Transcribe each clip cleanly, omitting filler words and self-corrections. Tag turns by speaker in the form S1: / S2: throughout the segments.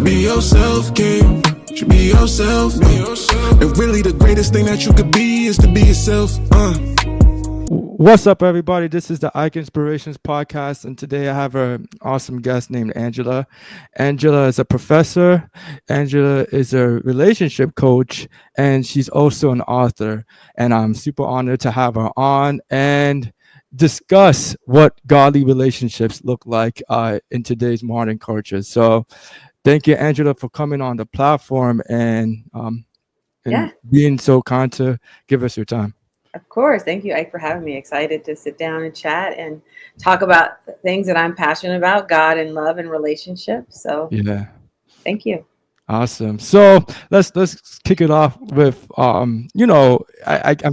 S1: Be yourself, King. Should be yourself. And really the greatest thing that you could be is to be yourself.
S2: What's up, everybody? This is the Ike Inspirations podcast, and today I have an awesome guest named Angela. Angela is a professor. Angela is a relationship coach, and she's also an author. And I'm super honored to have her on and discuss what godly relationships look like in today's modern culture. So, thank you, Angela, for coming on the platform and being so kind to give us your time.
S3: Of course. Thank you, Ike, for having me. Excited to sit down and chat and talk about the things that I'm passionate about, God and love and relationships. So
S2: Yeah.
S3: Thank you.
S2: Awesome. So let's kick it off with I'm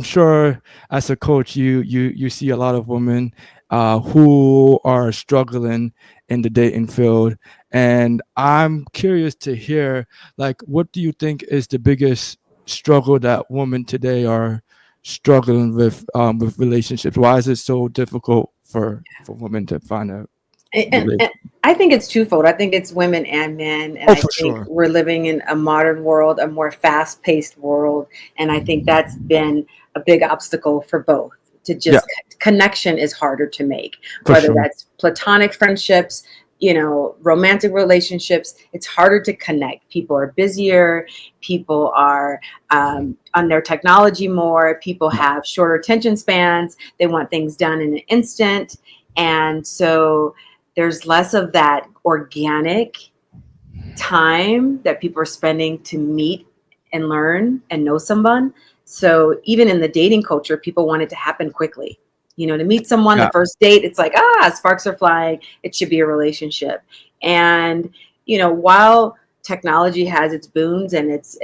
S2: sure as a coach you see a lot of women who are struggling in the dating field, and I'm curious to hear, like, what do you think is the biggest struggle that women today are struggling with relationships? Why is it so difficult for women to find a
S3: And I think it's twofold. I think it's women and men. And I think we're living in a modern world, a more fast-paced world. And I think that's been a big obstacle for both. To just connection is harder to make, whether that's platonic friendships, romantic relationships. It's harder to connect. People are busier. People are on their technology more. People have shorter attention spans. They want things done in an instant. And so there's less of that organic time that people are spending to meet and learn and know someone. So even in the dating culture, people want it to happen quickly. To meet someone, the first date, it's like, sparks are flying. It should be a relationship. And, while technology has its boons and its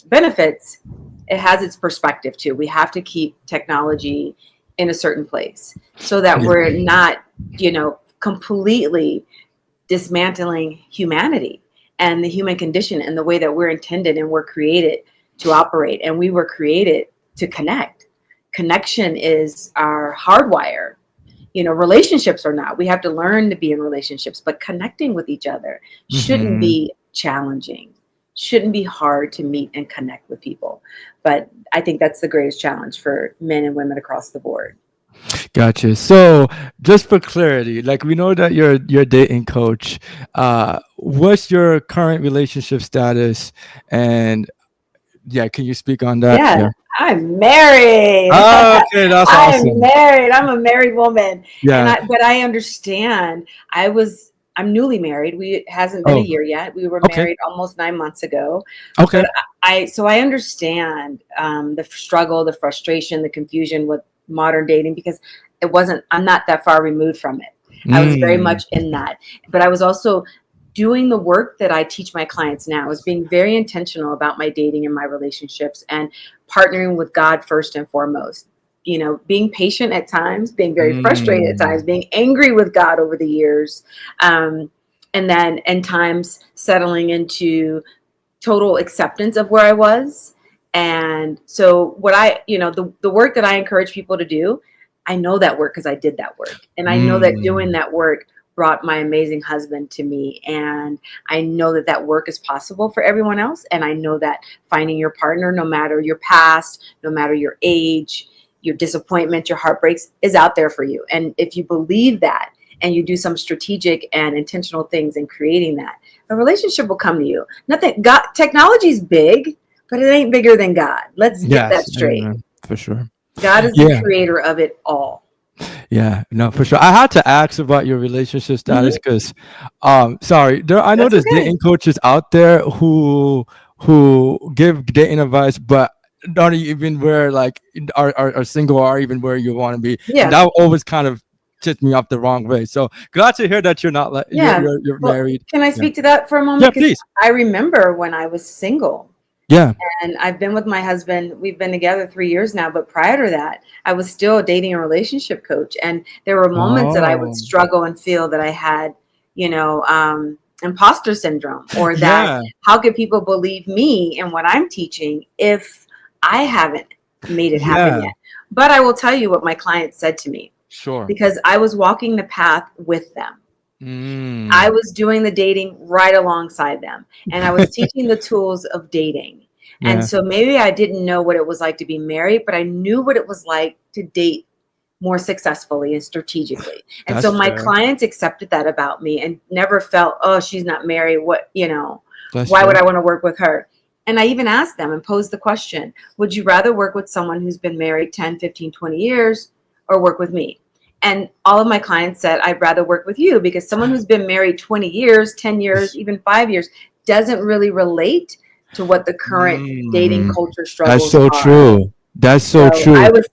S3: benefits, it has its perspective too. We have to keep technology in a certain place so that we're not, completely dismantling humanity and the human condition and the way that we're intended and we're created to operate. And we were created to connect. Connection is our hardwire. Relationships are not. We have to learn to be in relationships, but connecting with each other shouldn't be challenging, shouldn't be hard to meet and connect with people. But I think that's the greatest challenge for men and women across the board.
S2: Gotcha. So just for clarity, like, we know that you're a dating coach. What's your current relationship status? And can you speak on that?
S3: Yeah. I'm married.
S2: Oh, okay, that's awesome.
S3: I'm married. I'm a married woman.
S2: Yeah.
S3: But I understand. I'm newly married. It hasn't been a year yet. We were married almost 9 months ago.
S2: Okay.
S3: But I understand the struggle, the frustration, the confusion with modern dating, because I'm not that far removed from it. I was very much in that. But I was also doing the work that I teach my clients now, is being very intentional about my dating and my relationships and partnering with God first and foremost. Being patient at times, being very frustrated at times, being angry with God over the years, and then in times settling into total acceptance of where I was. And so the work that I encourage people to do, I know that work because I did that work. And I know that doing that work brought my amazing husband to me. And I know that that work is possible for everyone else. And I know that finding your partner, no matter your past, no matter your age, your disappointment, your heartbreaks, is out there for you. And if you believe that and you do some strategic and intentional things in creating that, a relationship will come to you. Technology is big, but it ain't bigger than God. Let's get that straight.
S2: For sure.
S3: God is the creator of it all.
S2: Yeah, no, for sure. I had to ask about your relationship status because, sorry, I know there's dating coaches out there who give dating advice, but don't even where, like, are single or even where you want to be. Yeah, and that always kind of tipped me off the wrong way. So glad to hear that you're not like you're married.
S3: Can I speak to that for a moment?
S2: Yeah, please.
S3: I remember when I was single.
S2: Yeah.
S3: And I've been with my husband. We've been together 3 years now. But prior to that, I was still a dating and relationship coach. And there were moments that I would struggle and feel that I had, imposter syndrome, or that how could people believe me and what I'm teaching if I haven't made it happen yet? But I will tell you what my clients said to me.
S2: Sure.
S3: Because I was walking the path with them. I was doing the dating right alongside them, and I was teaching the tools of dating. And
S2: Yeah.
S3: so maybe I didn't know what it was like to be married, but I knew what it was like to date more successfully and strategically. And so
S2: That's
S3: my
S2: fair.
S3: clients accepted that about me and never felt, oh, she's not married. What,
S2: That's
S3: why would
S2: true.
S3: I want to work with her? And I even asked them and posed the question, would you rather work with someone who's been married 10, 15, 20 years or work with me? And all of my clients said, I'd rather work with you, because someone who's been married 20 years, 10 years, even 5 years doesn't really relate to what the current dating
S2: Mm,
S3: culture
S2: that's
S3: struggles
S2: so
S3: are.
S2: true. That's so
S3: So
S2: true.
S3: I was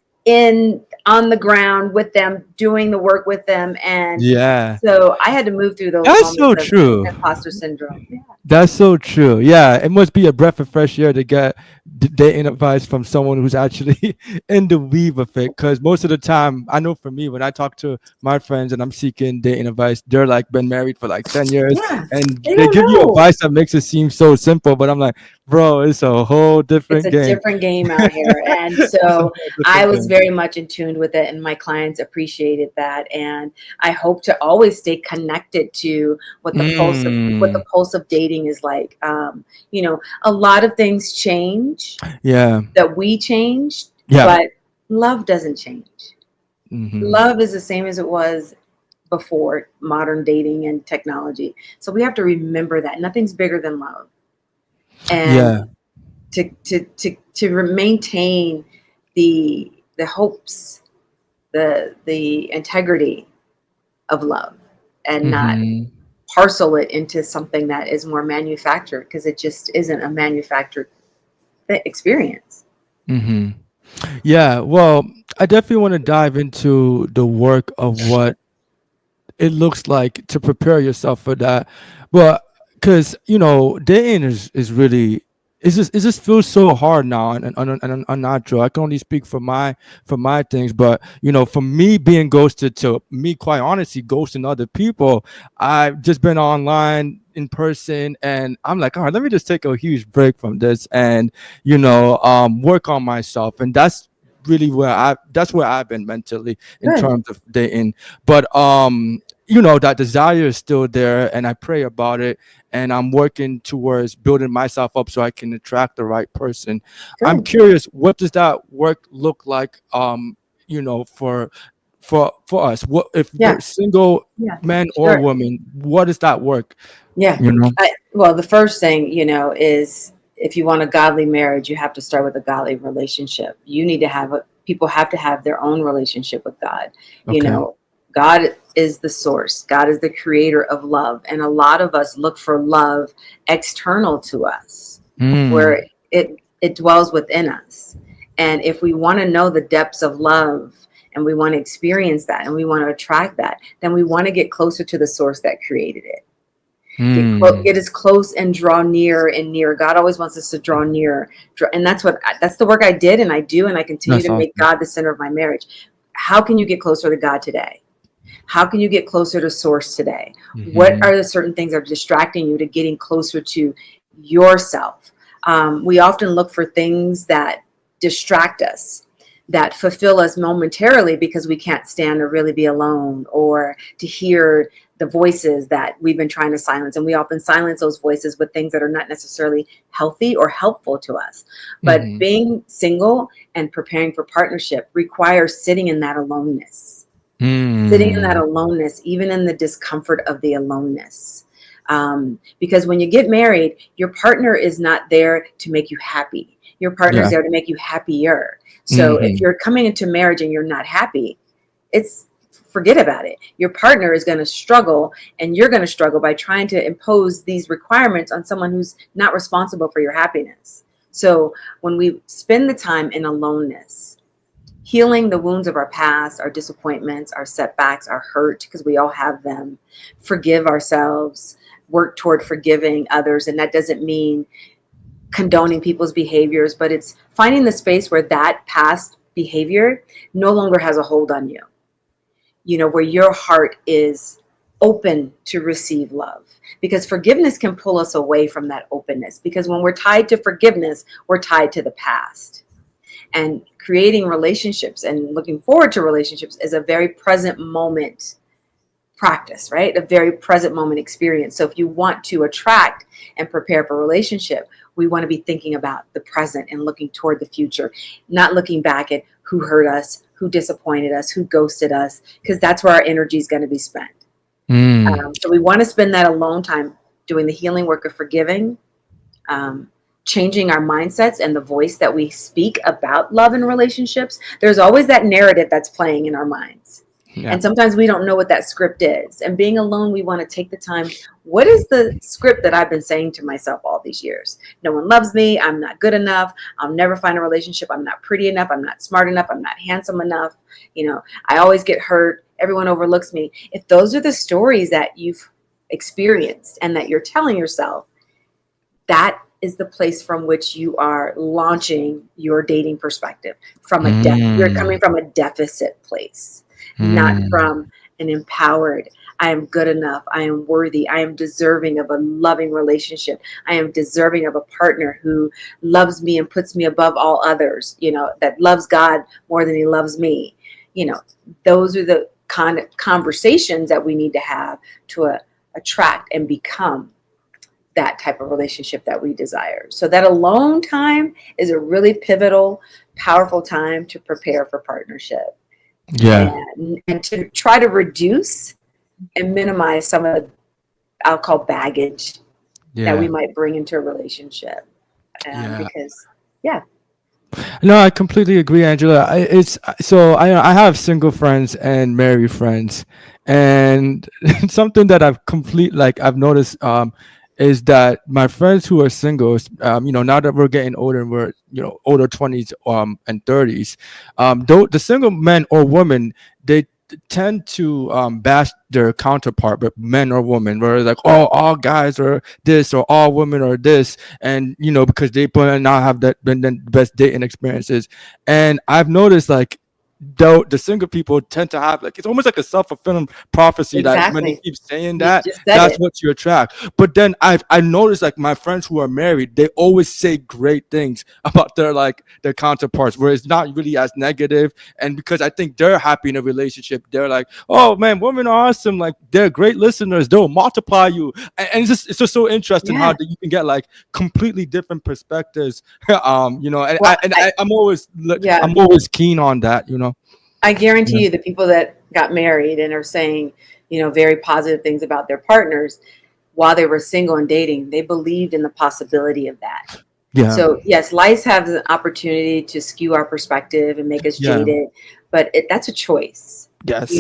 S3: on the ground with them, doing the work with them. And
S2: Yeah.
S3: so I had to move through those
S2: That's
S3: moments
S2: so
S3: of
S2: true.
S3: imposter syndrome. Yeah.
S2: That's so true. Yeah, it must be a breath of fresh air to get dating advice from someone who's actually in the weave of it. Because most of the time, I know for me, when I talk to my friends and I'm seeking dating advice, they're like been married for like 10 years
S3: Yeah.
S2: and
S3: They
S2: they
S3: don't
S2: give you
S3: know.
S2: advice that makes it seem so simple. But I'm like, bro, it's a whole
S3: It's
S2: different
S3: a
S2: game.
S3: different game out here. And
S2: It's a
S3: so
S2: whole
S3: I
S2: different
S3: was
S2: game.
S3: very much in tune with it, and my clients appreciated that. And I hope to always stay connected to what the
S2: Mm,
S3: pulse of dating is like. A lot of things change
S2: yeah.
S3: that we changed,
S2: Yeah.
S3: but love doesn't change.
S2: Hmm.
S3: Love is the same as it was before modern dating and technology. So we have to remember that nothing's bigger than love. And
S2: Yeah.
S3: to maintain the hopes, the integrity of love, and not
S2: Hmm.
S3: parcel it into something that is more manufactured, because it just isn't a manufactured experience.
S2: Hmm. Yeah. Well, I definitely want to dive into the work of what it looks like to prepare yourself for that. But because dating is really it just feels so hard now and unnatural. I can only speak for my things, but for me being ghosted, to me quite honestly ghosting other people, I've just been online in person and I'm like, all right, let me just take a huge break from this and work on myself. And that's really that's where I've been mentally in
S3: Good,
S2: terms of dating. But that desire is still there and I pray about it and I'm working towards building myself up so I can attract the right person. I'm
S3: good.
S2: curious, what does that work look like, for us? What if
S3: Yeah,
S2: we're single,
S3: yeah,
S2: man or
S3: sure.
S2: woman, what does that work,
S3: Yeah.
S2: you know?
S3: Well, the first thing, is, if you want a godly marriage, you have to start with a godly relationship. You need to people have to have their own relationship with God. You
S2: Okay.
S3: know, God is the source. God is the creator of love. And a lot of us look for love external to us,
S2: Mm,
S3: where it dwells within us. And if we want to know the depths of love, and we want to experience that, and we want to attract that, then we want to get closer to the source that created it.
S2: mm,
S3: Get as close and draw near and near. God always wants us to draw near, and that's the work I did and I do, and I continue
S2: that's
S3: to make
S2: awesome.
S3: God the center of my marriage. How can you get closer to God today? How can you get closer to source today? What
S2: Hmm.
S3: are the certain things that are distracting you to getting closer to yourself? We often look for things that distract us, that fulfill us momentarily, because we can't stand to really be alone or to hear the voices that we've been trying to silence. And we often silence those voices with things that are not necessarily healthy or helpful to us. But
S2: Hmm.
S3: being single and preparing for partnership requires sitting in that aloneness, sitting in that
S2: Mm,
S3: aloneness, even in the discomfort of the aloneness. Because when you get married, your partner is not there to make you happy. Your partner is
S2: yeah.
S3: there to make you happier. So if
S2: Hmm.
S3: you're coming into marriage and you're not happy, it's forget about it. Your partner is going to struggle, and you're going to struggle by trying to impose these requirements on someone who's not responsible for your happiness. So when we spend the time in aloneness, healing the wounds of our past, our disappointments, our setbacks, our hurt, because we all have them, forgive ourselves, work toward forgiving others. And that doesn't mean condoning people's behaviors, but it's finding the space where that past behavior no longer has a hold on you, where your heart is open to receive love. Because forgiveness can pull us away from that openness. Because when we're tied to forgiveness, we're tied to the past. And creating relationships and looking forward to relationships is a very present moment practice, right? A very present moment experience. So if you want to attract and prepare for a relationship, we want to be thinking about the present and looking toward the future, not looking back at who hurt us, who disappointed us, who ghosted us, because that's where our energy is going to be spent. So we want to spend that alone time doing the healing work of forgiving, changing our mindsets and the voice that we speak about love and relationships. There's always that narrative that's playing in our minds. Yeah. And sometimes we don't know what that script is. And being alone, we want to take the time. What is the script that I've been saying to myself all these years? No one loves me. I'm not good enough. I'll never find a relationship. I'm not pretty enough. I'm not smart enough. I'm not handsome enough. You know, I always get hurt. Everyone overlooks me. If those are the stories that you've experienced and that you're telling yourself, that is the place from which you are launching your dating perspective. From a you're coming from a deficit place, not from an empowered, I am good enough, I am worthy, I am deserving of a loving relationship, I am deserving of a partner who loves me and puts me above all others, you know, that loves God more than he loves me. You know, those are the kind of conversations that we need to have to attract and become that type of relationship that we desire. So that alone time is a really pivotal, powerful time to prepare for partnership.
S2: Yeah.
S3: And to try to reduce and minimize some of the, I'll call baggage that we might bring into a relationship. Because,
S2: No, I completely agree, Angela. I have single friends and married friends, and something that I've noticed is that my friends who are singles, now that we're getting older and we're older 20s and 30s, though the single men or women, they tend to bash their counterpart, but men or women, where it's like, oh, all guys are this or all women are this, and because they probably not have the best dating experiences. And I've noticed, like, though the single people tend to have, like, it's almost like a self-fulfilling prophecy that when they keep saying that, that's what you attract. But then I noticed, like, my friends who are married, they always say great things about their counterparts, where it's not really as negative. And because I think they're happy in a relationship, they're like, oh man, women are awesome, like they're great listeners, they'll multiply you. And it's just so interesting how you can get like completely different perspectives. I'm always keen on that.
S3: I guarantee you the people that got married and are saying, very positive things about their partners while they were single and dating, they believed in the possibility of that. Yeah. So yes, life has an opportunity to skew our perspective and make us jaded, but that's a choice. Yes.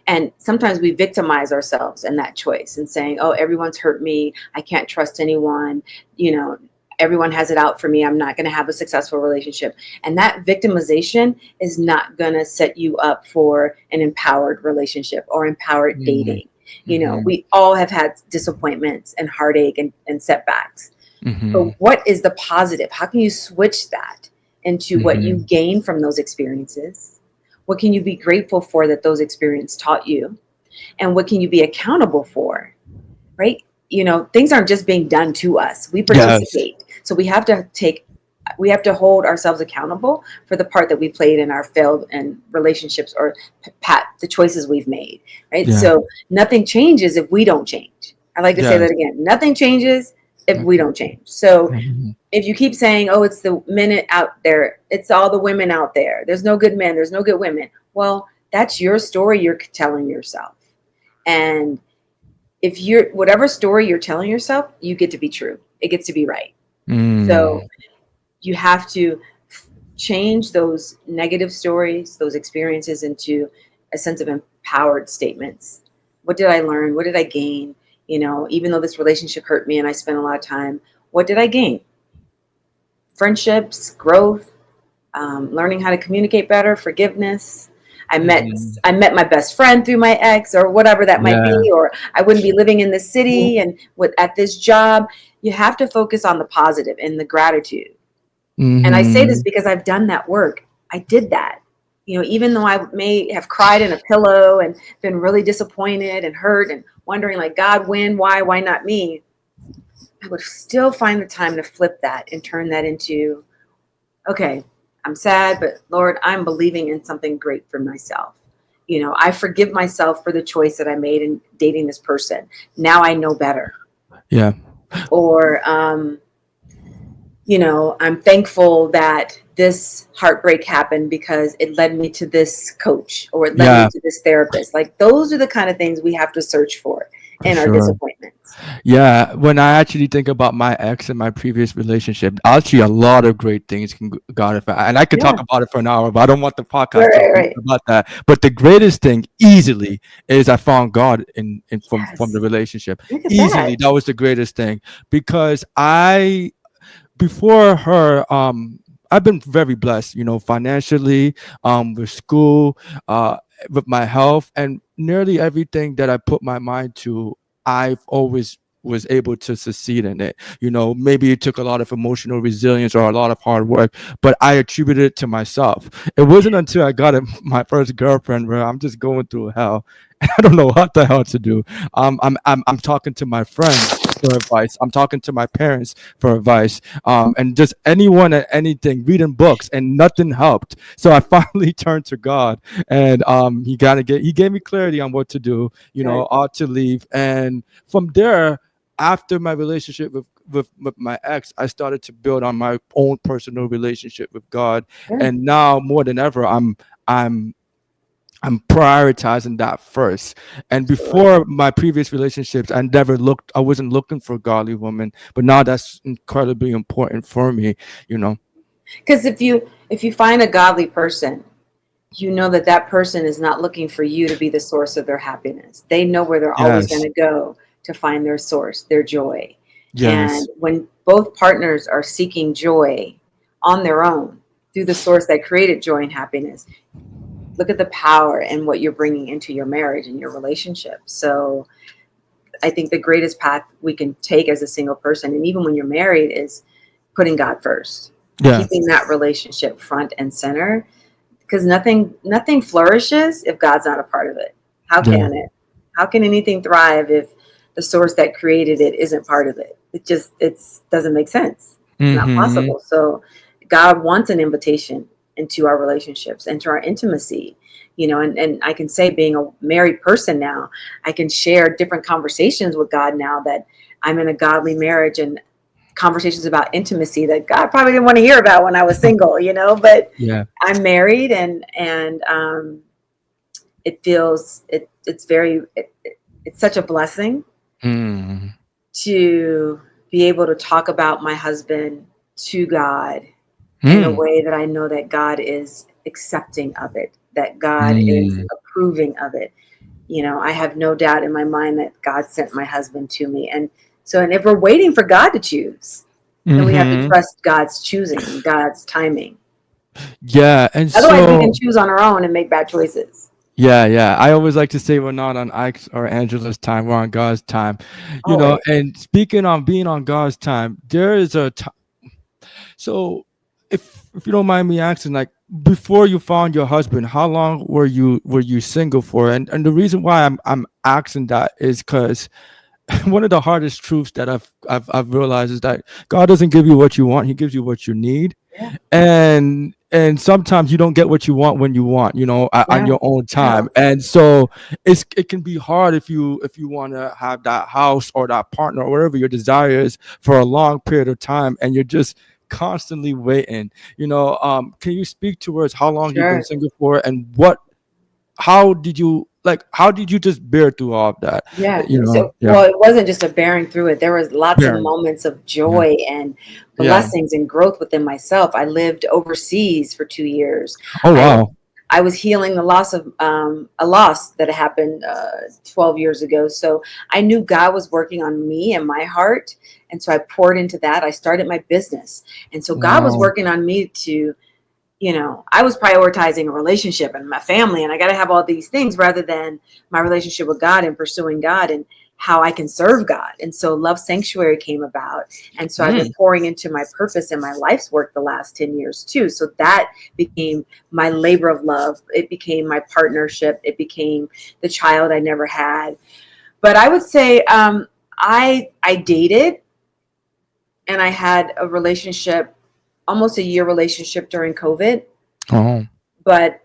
S3: And sometimes we victimize ourselves in that choice and saying, oh, everyone's hurt me, I can't trust anyone, everyone has it out for me, I'm not going to have a successful relationship. And that victimization is not going to set you up for an empowered relationship or empowered dating. We all have had disappointments and heartache and setbacks. But what is the positive? How can you switch that into what you gain from those experiences? What can you be grateful for that those experiences taught you? And what can you be accountable for? Right? Things aren't just being done to us. We participate. Yes. So we have to hold ourselves accountable for the part that we played in our failed and relationships or the choices we've made. Right. Yeah. So nothing changes if we don't change. I like to say that again. Nothing changes if we don't change. So if you keep saying, oh, it's the men out there, it's all the women out there, there's no good men, there's no good women. Well, that's your story you're telling yourself. And if whatever story you're telling yourself, you get to be true. It gets to be right. So you have to change those negative stories, those experiences, into a sense of empowered statements. What did I learn? What did I gain? Even though this relationship hurt me and I spent a lot of time, what did I gain? Friendships, growth, learning how to communicate better, forgiveness. I met my best friend through my ex, or whatever that might be, or I wouldn't be living in this city and at this job. You have to focus on the positive and the gratitude. And I say this because I've done that work. I did that. Even though I may have cried in a pillow and been really disappointed and hurt and wondering, like, God, when, why not me? I would still find the time to flip that and turn that into, okay, I'm sad, but Lord, I'm believing in something great for myself. I forgive myself for the choice that I made in dating this person. Now I know better.
S2: Yeah.
S3: Or, I'm thankful that this heartbreak happened because it led me to this coach, or it led me
S2: Yeah,
S3: to this therapist. Like, those are the kind of things we have to search for
S2: for
S3: in our
S2: sure.
S3: disappointments.
S2: Yeah, when I actually think about my ex and my previous relationship, actually a lot of great things can God have, and I could
S3: Yeah.
S2: talk about it for an hour, but I don't want the
S3: Right,
S2: podcast to
S3: right,
S2: be
S3: right.
S2: about that. But the greatest thing easily is I found God in from the
S3: Yes.
S2: relationship.
S3: Look at
S2: Easily,
S3: that.
S2: that was the greatest thing because before her, I've been very blessed, financially, with school, with my health, and nearly everything that I put my mind to, I've always was able to succeed in it. Maybe it took a lot of emotional resilience or a lot of hard work, but I attributed it to myself. It wasn't until I got my first girlfriend where I'm just going through hell. I don't know what the hell to do. I'm talking to my friends for advice. I'm talking to my parents for advice, and just anyone and anything, reading books, and nothing helped. So I finally turned to God, and he gave me clarity on what to do,
S3: Good.
S2: ought to leave. And from there, after my relationship with my ex, I started to build on my own personal relationship with God.
S3: Good.
S2: And now more than ever, I'm I'm prioritizing that first. And
S3: Sure.
S2: before my previous relationships, I wasn't looking for a godly woman, but now that's incredibly important for me, you know.
S3: Because if you find a godly person, you know that that person is not looking for you to be the source of their happiness. They know where they're always going
S2: Yes.
S3: to go to find their source, their joy. And
S2: Yes.
S3: when both partners are seeking joy on their own through the source that created joy and happiness, look at the power and what you're bringing into your marriage and your relationship. So I think the greatest path we can take as a single person, and even when you're married, is putting God first,
S2: Yeah.
S3: keeping that relationship front and center, because nothing flourishes if God's not a part of it. How
S2: Yeah.
S3: can it? How can anything thrive if the source that created it isn't part of it? It doesn't make sense. It's not
S2: Mm-hmm.
S3: possible. So God wants an invitation into our relationships, into our intimacy. And I can say, being a married person now, I can share different conversations with God now that I'm in a godly marriage, and conversations about intimacy that God probably didn't want to hear about when I was single, but
S2: Yeah.
S3: I'm married, and it's such a blessing
S2: Mm.
S3: to be able to talk about my husband to God in a
S2: Mm.
S3: way that I know that God is accepting of it, that God is
S2: Mm.
S3: approving of it. I have no doubt in my mind that God sent my husband to me. And if we're waiting for God to choose, then we have to
S2: Mm-hmm.
S3: trust God's choosing, God's timing.
S2: Yeah. And
S3: Otherwise, we
S2: so,
S3: can choose on our own and make bad choices.
S2: yeah, yeah. I always like to say we're not on Ike's or Angela's time, we're on God's time.
S3: Always.
S2: And speaking on being on God's time, there is a time. So, if you don't mind me asking, like before you found your husband, how long were you single for? And the reason why I'm asking that is because one of the hardest truths that I've realized is that God doesn't give you what you want; He gives you what you need.
S3: Yeah.
S2: And sometimes you don't get what you want when you want, on
S3: Yeah.
S2: your own
S3: Yeah.
S2: time. And so it can be hard if you want to have that house or that partner or whatever your desire is for a long period of time, and you're just constantly waiting. Can you speak towards how long you've been
S3: Sure.
S2: single for, and how did you just bear through all of that?
S3: Yeah. So,
S2: Yeah.
S3: well, it wasn't just a bearing through it. There was lots of
S2: Bearing.
S3: moments of
S2: Yeah.
S3: joy and
S2: Yeah.
S3: blessings and growth within myself. I lived overseas for 2 years.
S2: Oh,
S3: I
S2: wow.
S3: I was healing the loss of a loss that happened 12 years ago. So I knew God was working on me and my heart. And so I poured into that. I started my business. And so God was
S2: Wow.
S3: working on me to, I was prioritizing a relationship and my family, and I got to have all these things rather than my relationship with God and pursuing God and how I can serve God. And so Love Sanctuary came about. And so I've been
S2: Mm.
S3: pouring into my purpose and my life's work the last 10 years too. So that became my labor of love. It became my partnership. It became the child I never had. But I would say I dated, and I had a relationship, almost a year relationship during COVID.
S2: Oh.
S3: But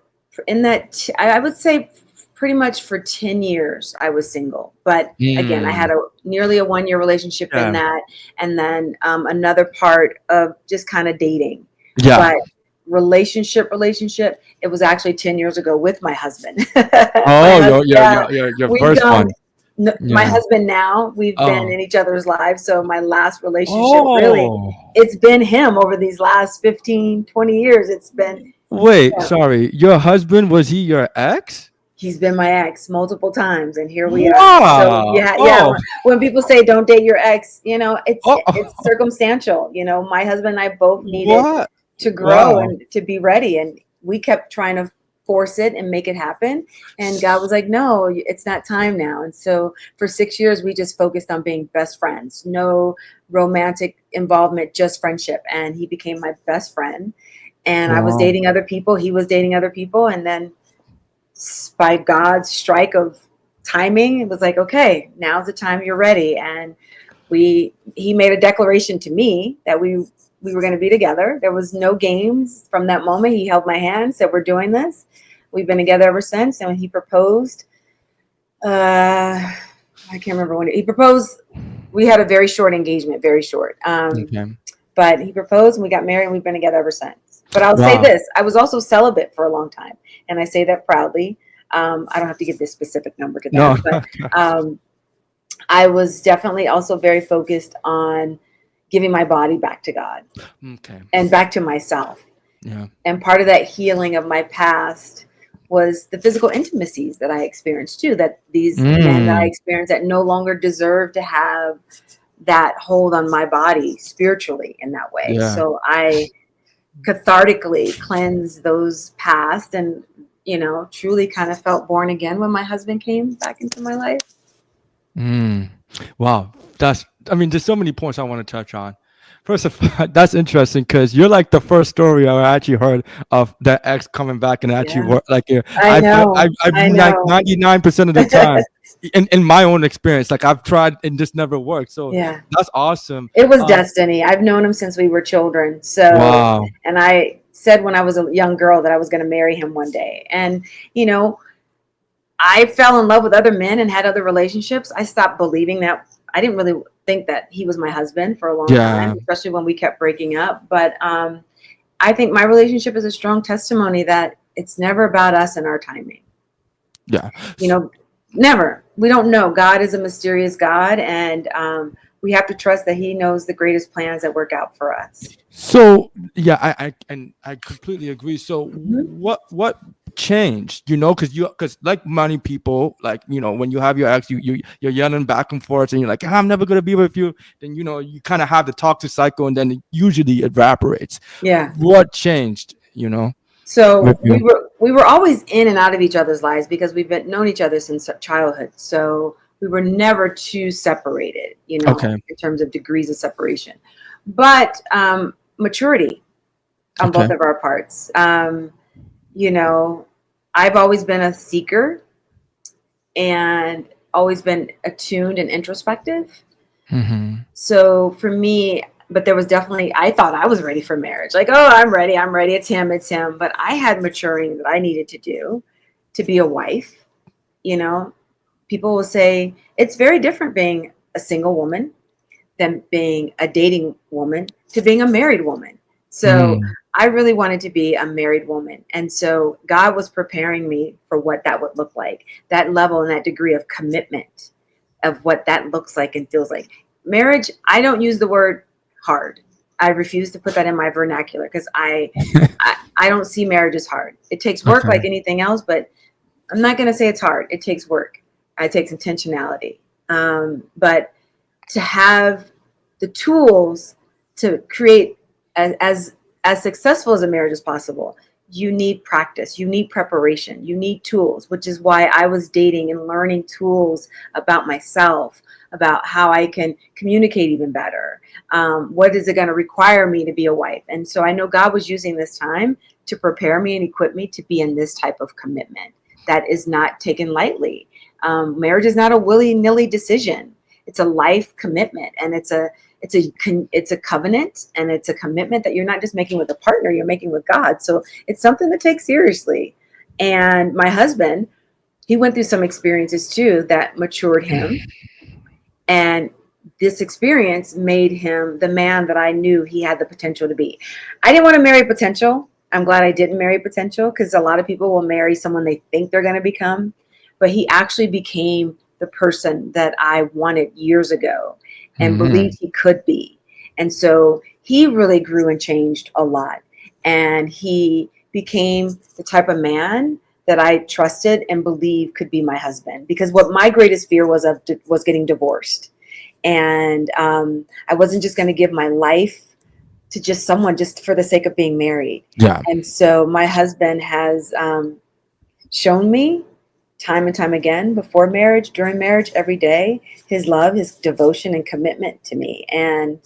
S3: in that, I would say pretty much for 10 years, I was single. But again, I had nearly a 1-year relationship in that. And then another part of just kind of dating.
S2: Yeah.
S3: But relationship, it was actually 10 years ago with my husband.
S2: Oh, your first one.
S3: No, my husband now, we've been in each other's lives. So my last relationship, really, it's been him over these last 15, 20 years. It's been.
S2: Wait, sorry. Your husband, was he your ex?
S3: He's been my ex multiple times, and here we are. So yeah. When people say don't date your ex, it's circumstantial. My husband and I both needed to grow and to be ready, and we kept trying to force it and make it happen. And God was like, no, it's not time now. And so for 6 years, we just focused on being best friends, no romantic involvement, just friendship. And he became my best friend. And I was dating other people. He was dating other people. And then by God's strike of timing, it was like, okay, now's the time you're ready. And he made a declaration to me that we were going to be together. There was no games from that moment. He held my hand, said, we're doing this. We've been together ever since. And when he proposed, I can't remember when he proposed. We had a very short engagement, very short. But he proposed and we got married and we've been together ever since. But I'll say this, I was also celibate for a long time. And I say that proudly. I don't have to give this specific number to that. But I was definitely also very focused on giving my body back to God and back to myself. Yeah. And part of that healing of my past was the physical intimacies that I experienced too, that these men that I experienced that no longer deserve to have that hold on my body spiritually in that way. Yeah. So I cathartically cleansed those past and, truly kind of felt born again when my husband came back into my life.
S2: Wow. There's so many points I want to touch on. First of all, that's interesting because you're like the first story I actually heard of the ex coming back and actually work. Like, I know. 99% of the time, in my own experience, like I've tried and just never worked. So that's awesome.
S3: It was destiny. I've known him since we were children. So, and I said when I was a young girl that I was going to marry him one day. And, I fell in love with other men and had other relationships. I stopped believing that. I didn't really think that he was my husband for a long time, especially when we kept breaking up. But I think my relationship is a strong testimony that it's never about us and our timing.
S2: Yeah.
S3: Never. We don't know. God is a mysterious God. And we have to trust that he knows the greatest plans that work out for us.
S2: So, I completely agree. So what changed, because like many people, like, when you have your ex, you're yelling back and forth and you're like, I'm never going to be with you. Then, you kind of have the toxic cycle and then it usually evaporates.
S3: Yeah.
S2: What changed,
S3: So we were always in and out of each other's lives because we've known each other since childhood. So we were never too separated, in terms of degrees of separation, but maturity on both of our parts. I've always been a seeker and always been attuned and introspective. So for me, but there was definitely, I thought I was ready for marriage. Like, oh, I'm ready. It's him. But I had maturing that I needed to do to be a wife. People will say it's very different being a single woman than being a dating woman to being a married woman. So I really wanted to be a married woman. And so God was preparing me for what that would look like, that level and that degree of commitment of what that looks like and feels like. Marriage, I don't use the word hard. I refuse to put that in my vernacular because I don't see marriage as hard. It takes work like anything else, but I'm not going to say it's hard. It takes work. It takes intentionality. But to have the tools to create as successful as a marriage as possible, you need practice, you need preparation, you need tools, which is why I was dating and learning tools about myself, about how I can communicate even better. What is it going to require me to be a wife? And so I know God was using this time to prepare me and equip me to be in this type of commitment that is not taken lightly. Marriage is not a willy-nilly decision. It's a life commitment, and it's a covenant, and it's a commitment that you're not just making with a partner, you're making with God. So it's something to take seriously. And my husband, he went through some experiences too that matured him. And this experience made him the man that I knew he had the potential to be. I didn't want to marry potential. I'm glad I didn't marry potential, because a lot of people will marry someone they think they're going to become. But he actually became the person that I wanted years ago and believed he could be. And so he really grew and changed a lot. And he became the type of man that I trusted and believed could be my husband. Because what my greatest fear was getting divorced. And I wasn't just going to give my life to just someone just for the sake of being married.
S2: Yeah.
S3: And so my husband has shown me time and time again, before marriage, during marriage, every day, his love, his devotion and commitment to me. And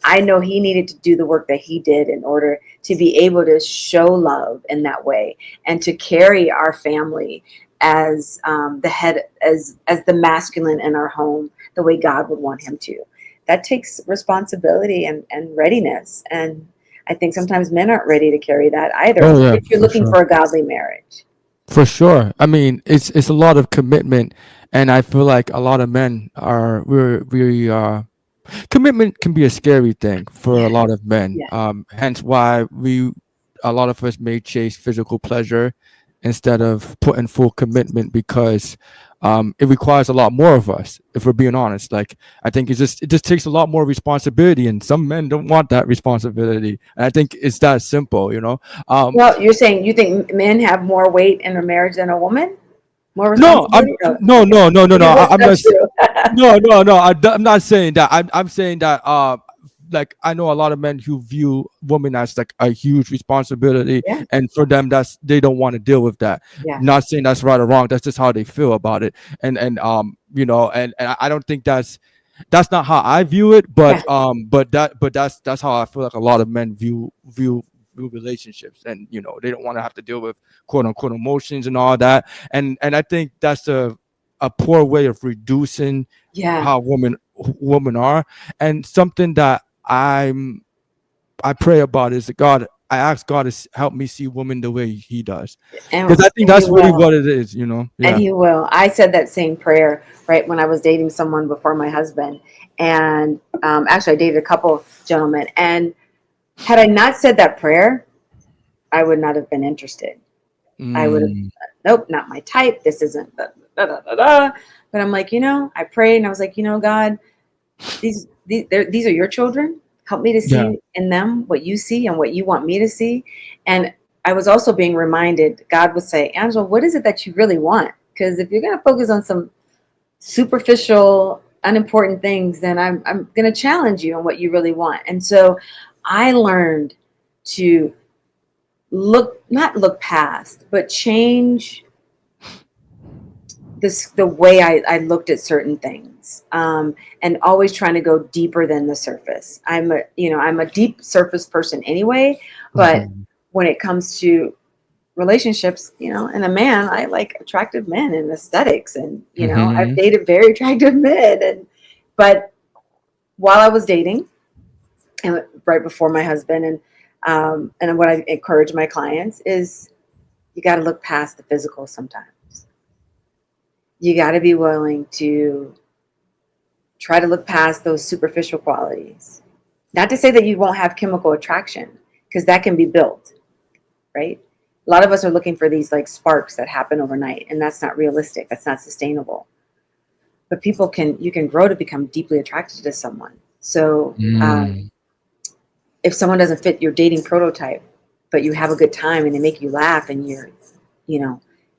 S3: I know he needed to do the work that he did in order to be able to show love in that way and to carry our family as the head, as the masculine in our home, the way God would want him to. That takes responsibility and readiness. And I think sometimes men aren't ready to carry that either.
S2: Oh, yeah,
S3: if you're looking for a godly marriage.
S2: For sure. I mean, it's a lot of commitment, and I feel like a lot of men are commitment can be a scary thing for a lot of men.
S3: Yeah.
S2: Hence why a lot of us may chase physical pleasure instead of putting full commitment, because it requires a lot more of us. If we're being honest, like, I think it just takes a lot more responsibility, and some men don't want that responsibility. And I think it's that simple, you know.
S3: Well, you're saying you think men have more weight in a marriage than a woman? More
S2: No,
S3: responsibility?
S2: no.
S3: That's
S2: I'm
S3: not
S2: not.
S3: true.
S2: No. I'm not saying that. I'm saying that. Like, I know a lot of men who view women as like a huge responsibility,
S3: Yeah.
S2: and for them, they don't want to deal with that.
S3: Yeah.
S2: Not saying that's right or wrong. That's just how they feel about it. And you know, and I don't think that's not how I view it. But
S3: Yeah.
S2: but that's how I feel like a lot of men view relationships, and you know, they don't want to have to deal with quote unquote emotions and all that. And I think that's a poor way of reducing
S3: Yeah.
S2: how women are. And something that I pray about is that I ask God to help me see women the way He does,
S3: And
S2: because I think
S3: he
S2: that's really
S3: will.
S2: what it is, you know.
S3: And
S2: Yeah.
S3: he will. I said that same prayer right when I was dating someone before my husband. And actually, I dated a couple gentlemen. And had I not said that prayer, I would not have been interested. I would have,
S2: Mm,
S3: nope, not my type. This isn't da. But I'm like, I prayed and I was like, God, these are your children. Help me to
S2: yeah.
S3: see in them what you see and what you want me to see. And I was also being reminded, God would say, Angela, what is it that you really want? Because if you're going to focus on some superficial, unimportant things, then I'm going to challenge you on what you really want. And so I learned to not look past, but change the way I looked at certain things, and always trying to go deeper than the surface. I'm a deep surface person anyway, but
S2: Mhm.
S3: when it comes to relationships, and a man, I like attractive men and aesthetics, and I've
S2: Mhm.
S3: dated very attractive men, but while I was dating, and right before my husband, and what I encourage my clients is, you got to look past the physical sometimes. You got to be willing to try to look past those superficial qualities. Not to say that you won't have chemical attraction, because that can be built, right? A lot of us are looking for these like sparks that happen overnight, and that's not realistic. That's not sustainable. But you can grow to become deeply attracted to someone. So
S2: Mm.
S3: if someone doesn't fit your dating prototype, but you have a good time and they make you laugh, and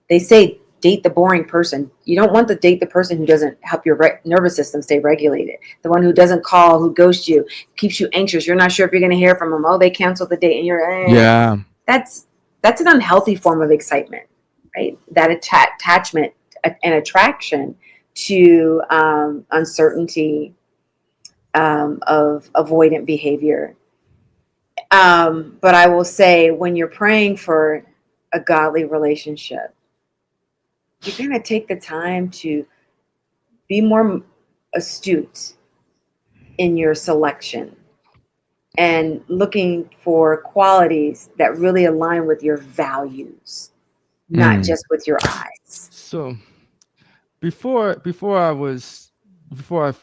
S3: they say date the boring person. You don't want to date the person who doesn't help your nervous system stay regulated. The one who doesn't call, who ghosts you, keeps you anxious. You're not sure if you're going to hear from them. Oh, they canceled the date, and
S2: Yeah.
S3: that's an unhealthy form of excitement, right? That attachment and attraction to uncertainty, of avoidant behavior. But I will say, when you're praying for a godly relationship, you're going to take the time to be more astute in your selection and looking for qualities that really align with your values, not
S2: Mm.
S3: just with your eyes.
S2: So before I was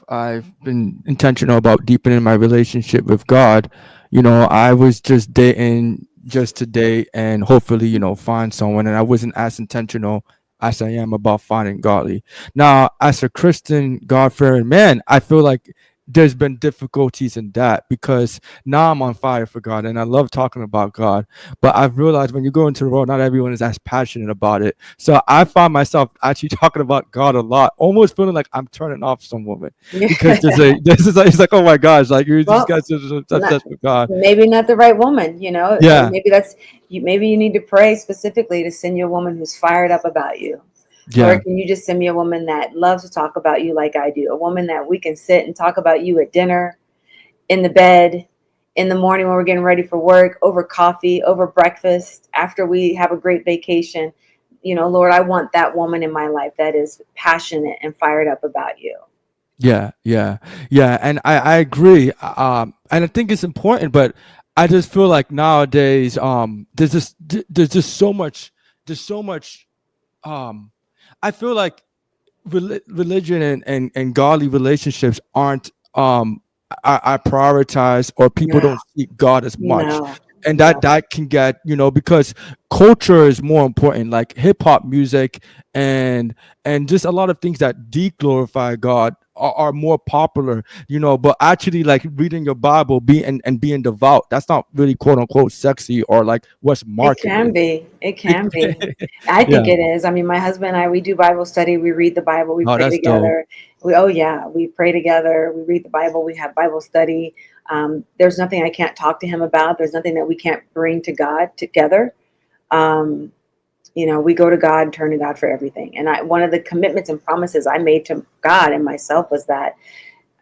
S2: I've been intentional about deepening my relationship with God, I was just dating just to date and hopefully, find someone, and I wasn't as intentional as I am about finding godly. Now, as a Christian, God-fearing man, I feel like there's been difficulties in that because now I'm on fire for God and I love talking about God. But I've realized when you go into the world, not everyone is as passionate about it. So I find myself actually talking about God a lot, almost feeling like I'm turning off some woman because it's like, oh my gosh, like these
S3: Well,
S2: guys are so
S3: not,
S2: obsessed with God.
S3: maybe not the right woman,
S2: Yeah,
S3: maybe that's you. Maybe you need to pray specifically to send you a woman who's fired up about you.
S2: yeah,
S3: Lord, can you just send me a woman that loves to talk about you like I do? A woman that we can sit and talk about you at dinner, in the bed, in the morning when we're getting ready for work, over coffee, over breakfast, after we have a great vacation. Lord, I want that woman in my life that is passionate and fired up about you.
S2: yeah, and I agree. And I think it's important, but I just feel like nowadays, there's just so much. Um, I feel like religion and godly relationships aren't I prioritize, or people
S3: No,
S2: don't seek God as much,
S3: no,
S2: and that
S3: no.
S2: that can get, because culture is more important, like hip hop music and just a lot of things that de-glorify God are more popular, but actually like reading your Bible, being devout, that's not really quote unquote sexy or like what's
S3: It can
S2: marketed.
S3: be. It can be. I
S2: Yeah.
S3: think it is. I mean, my husband and I, we do Bible study. We read the Bible. We
S2: Oh,
S3: pray
S2: that's dope.
S3: together. Oh yeah, we pray together. We read the Bible. We have Bible study. There's nothing I can't talk to him about. There's nothing that we can't bring to God together. Um, we go to God and turn to God for everything. And one of the commitments and promises I made to God and myself was that,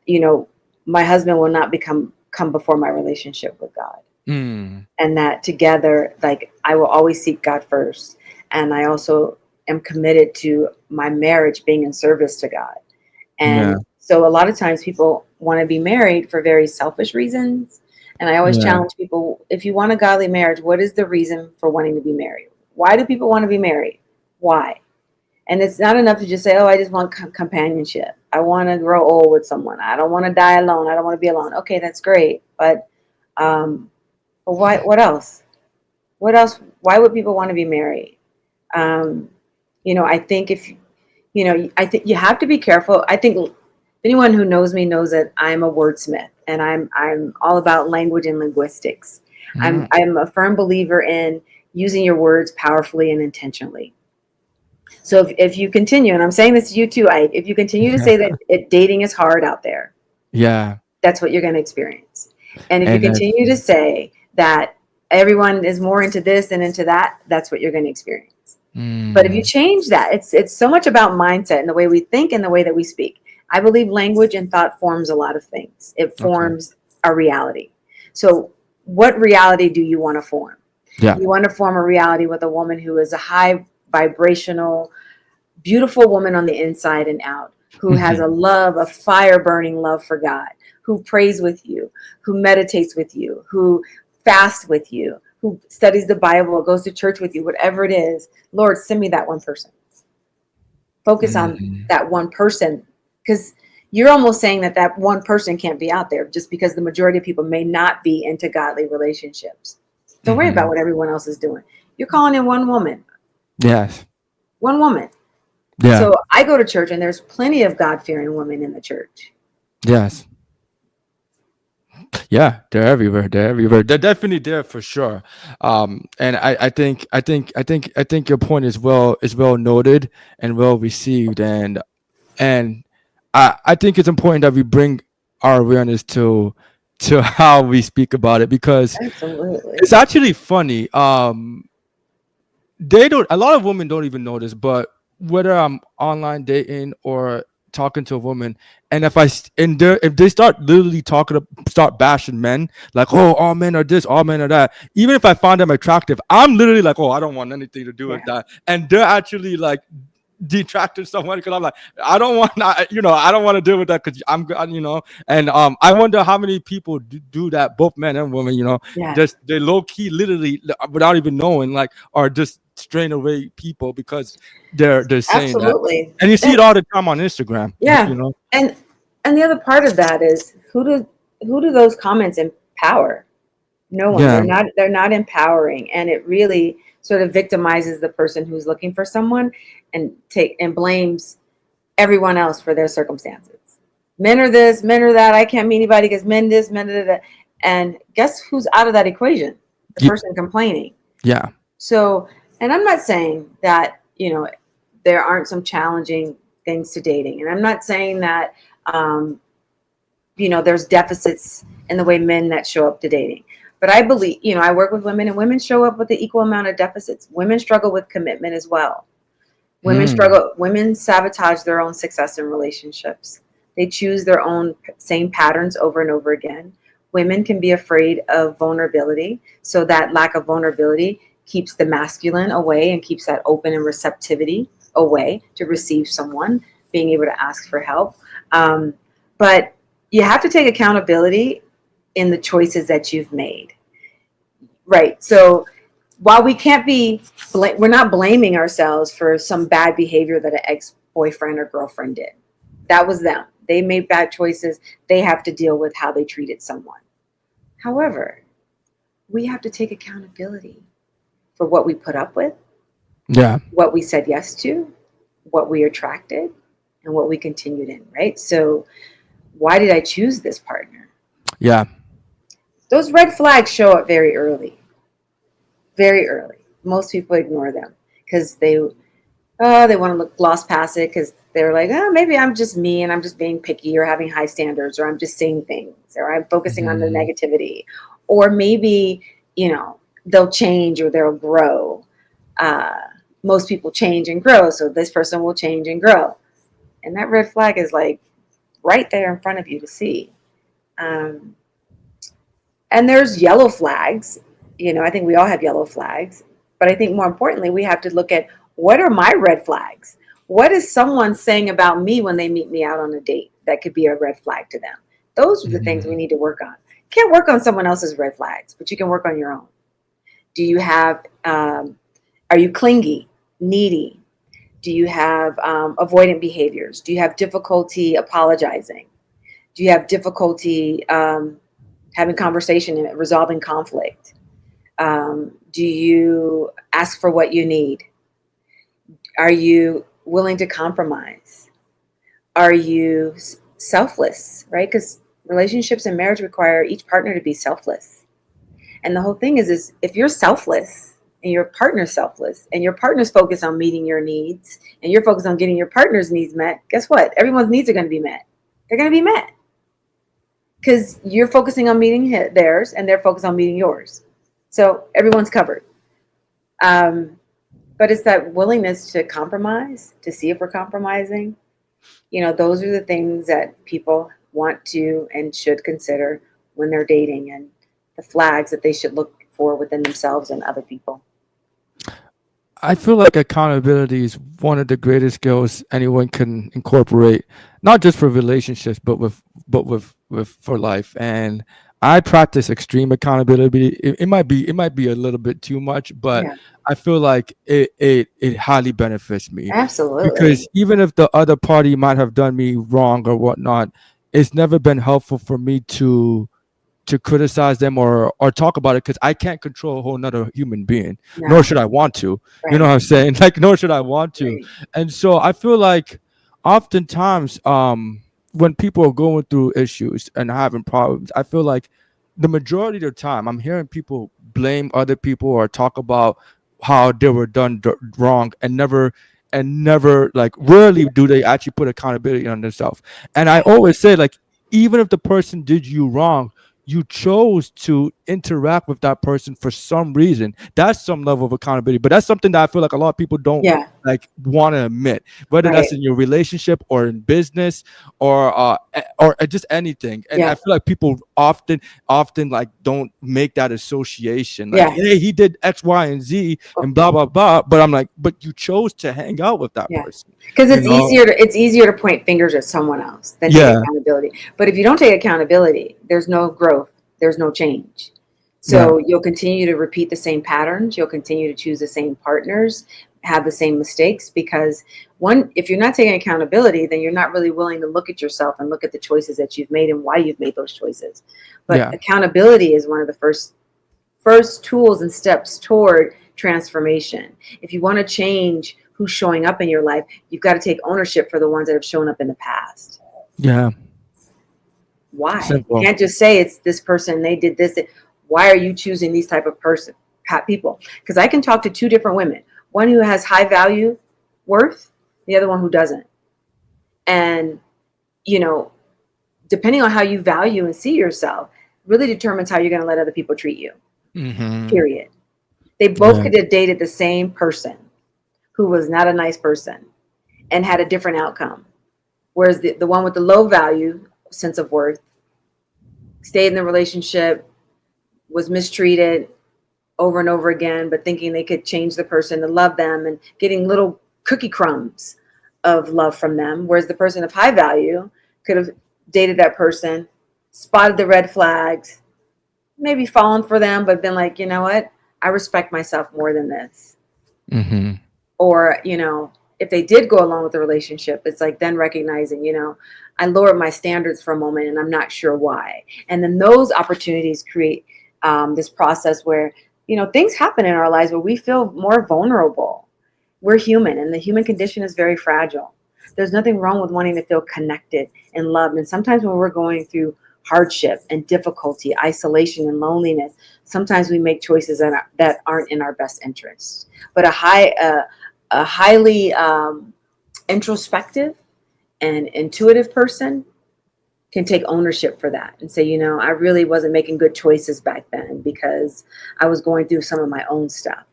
S3: you know, my husband will not come before my relationship with God.
S2: Mm,
S3: And that together, like, I will always seek God first. And I also am committed to my marriage being in service to God.
S2: yeah,
S3: And so a lot of times people want to be married for very selfish reasons. And I always
S2: yeah.
S3: challenge people, if you want a godly marriage, what is the reason for wanting to be married? Why do people want to be married? Why? And it's not enough to just say, oh, I just want companionship. I want to grow old with someone. I don't want to die alone. I don't want to be alone. Okay, that's great. Um, but why? What else? What else? Why would people want to be married? Um, I think I think you have to be careful. I think anyone who knows me knows that I'm a wordsmith and I'm all about language and linguistics.
S2: Mm,
S3: I'm a firm believer in using your words powerfully and intentionally. So if you continue, and I'm saying this to you too, Ike, if you continue to say that dating is hard out there,
S2: yeah,
S3: that's what you're going to experience. And if you
S2: and that's
S3: continue to say that everyone is more into this and into that, that's what you're going to experience. But if you
S2: mm,
S3: change that, it's so much about mindset and the way we think and the way that we speak. I believe language and thought forms a lot of things. It
S2: okay.
S3: forms a reality. So what reality do you want to form?
S2: Yeah.
S3: You want to form a reality with a woman who is a high vibrational, beautiful woman on the inside and out, who has a love, a fire burning love for God, who prays with you, who meditates with you, who fasts with you, who studies the Bible, goes to church with you, whatever it is. Lord, send me that one person. Focus on
S2: Mm,
S3: that one person, because you're almost saying that that one person can't be out there just because the majority of people may not be into godly relationships. Don't worry about
S2: mhm.
S3: what everyone else is doing. You're calling in one woman,
S2: Yes.
S3: one woman.
S2: Yeah.
S3: So I go to church and there's plenty of God fearing women in the church.
S2: Yes. Yeah, they're everywhere. They're everywhere. They're definitely there for sure. And I think your point is well noted and well received. And I think it's important that we bring our awareness to how we speak about it, because
S3: Absolutely.
S2: it's actually funny. They don't, a lot of women don't even know this, but whether I'm online dating or talking to a woman, and if they start literally start bashing men, like, oh, all men are this, all men are that, even if I find them attractive, I'm literally like, oh, I don't want anything to do with
S3: Yeah.
S2: that, and they're actually like detracting someone, because I'm like, I don't want to deal with that, because and I wonder how many people do that, both men and women,
S3: Yeah.
S2: just they low key literally, without even knowing, like, are just strain away people because they're saying that.
S3: Absolutely.
S2: And you see it all the time on Instagram.
S3: Yeah.
S2: You know?
S3: And the other part of that is who do those comments empower? No one.
S2: Yeah.
S3: They're not empowering, and it really sort of victimizes the person who's looking for someone and blames everyone else for their circumstances. Men are this, men are that. I can't meet anybody because men this, men that. And guess who's out of that equation? The person complaining.
S2: Yeah.
S3: So, and I'm not saying that, there aren't some challenging things to dating. And I'm not saying that, there's deficits in the way men that show up to dating. But I believe, I work with women, and women show up with the equal amount of deficits. Women struggle with commitment as well. Women sabotage their own success in relationships. They choose their own same patterns over and over again. Women can be afraid of vulnerability. So that lack of vulnerability keeps the masculine away and keeps that open and receptivity away to receive someone, being able to ask for help. But you have to take accountability in the choices that you've made. Right. So while we can't we're not blaming ourselves for some bad behavior that an ex-boyfriend or girlfriend did. That was them. They made bad choices. They have to deal with how they treated someone. However, we have to take accountability for what we put up with, what we said yes to, what we attracted, and what we continued in, right? So why did I choose this partner?
S2: Yeah.
S3: Those red flags show up very early. Very early. Most people ignore them because they want to gloss past it because they're like, maybe I'm just me and I'm just being picky or having high standards, or I'm just saying things, or I'm focusing on the negativity, or maybe, they'll change or they'll grow. Most people change and grow. So this person will change and grow. And that red flag is like right there in front of you to see. And there's yellow flags. I think we all have yellow flags, but I think more importantly, we have to look at, what are my red flags? What is someone saying about me when they meet me out on a date that could be a red flag to them? Those are the things we need to work on. You can't work on someone else's red flags, but you can work on your own. Do you have, are you clingy, needy? Do you have avoidant behaviors? Do you have difficulty apologizing? Do you have difficulty having conversation and resolving conflict? Do you ask for what you need? Are you willing to compromise? Are you selfless, right? Because relationships and marriage require each partner to be selfless. And the whole thing is if you're selfless and your partner's selfless and your partner's focused on meeting your needs and you're focused on getting your partner's needs met, guess what? Everyone's needs are going to be met. They're going to be met because you're focusing on meeting theirs and they're focused on meeting yours. So everyone's covered. But it's that willingness to compromise, to see if we're compromising. Those are the things that people want to and should consider when they're dating, and the flags that they should look for within themselves and other people.
S2: I feel like accountability is one of the greatest skills anyone can incorporate, not just for relationships, but with for life. And I practice extreme accountability. It might be a little bit too much, but I feel like it highly benefits me.
S3: Absolutely.
S2: Because even if the other party might have done me wrong or whatnot, it's never been helpful for me to criticize them or talk about it, because I can't control a whole nother human being, nor should I want to. Right. You know what I'm saying? Like, nor should I want to. Right. And so I feel like oftentimes when people are going through issues and having problems, I feel like the majority of the time I'm hearing people blame other people or talk about how they were done wrong, and never like rarely do they actually put accountability on themselves. And I always say, like, even if the person did you wrong, you chose to interact with that person for some reason. That's some level of accountability, but that's something that I feel like a lot of people don't like want to admit, whether that's in your relationship or in business or just anything. And I feel like people often like don't make that association. Like, hey, he did X, Y, and Z and blah, blah, blah. But I'm like, but you chose to hang out with that person.
S3: Because it's easier to point fingers at someone else than take accountability. But if you don't take accountability, there's no growth, there's no change. So you'll continue to repeat the same patterns. You'll continue to choose the same partners, have the same mistakes, because if you're not taking accountability, then you're not really willing to look at yourself and look at the choices that you've made and why you've made those choices. But accountability is one of the first tools and steps toward transformation. If you want to change who's showing up in your life, you've got to take ownership for the ones that have shown up in the past.
S2: Yeah.
S3: Why?
S2: Simple.
S3: You can't just say it's this person, they did this. Why are you choosing these type of people? Because I can talk to two different women, one who has high value worth, the other one who doesn't. And, depending on how you value and see yourself, really determines how you're going to let other people treat you.
S2: Mm-hmm.
S3: Period. They both could have dated the same person who was not a nice person and had a different outcome. Whereas the one with the low value sense of worth stayed in the relationship, was mistreated over and over again, but thinking they could change the person to love them and getting little cookie crumbs of love from them. Whereas the person of high value could have dated that person, spotted the red flags, maybe fallen for them, but been like, you know what? I respect myself more than this.
S2: Mm-hmm.
S3: Or, if they did go along with the relationship, it's like then recognizing, I lowered my standards for a moment and I'm not sure why. And then those opportunities create this process where, things happen in our lives where we feel more vulnerable. We're human, and the human condition is very fragile. There's nothing wrong with wanting to feel connected and loved. And sometimes when we're going through hardship and difficulty, isolation and loneliness, sometimes we make choices that aren't in our best interest. But a highly introspective and intuitive person can take ownership for that and say, I really wasn't making good choices back then because I was going through some of my own stuff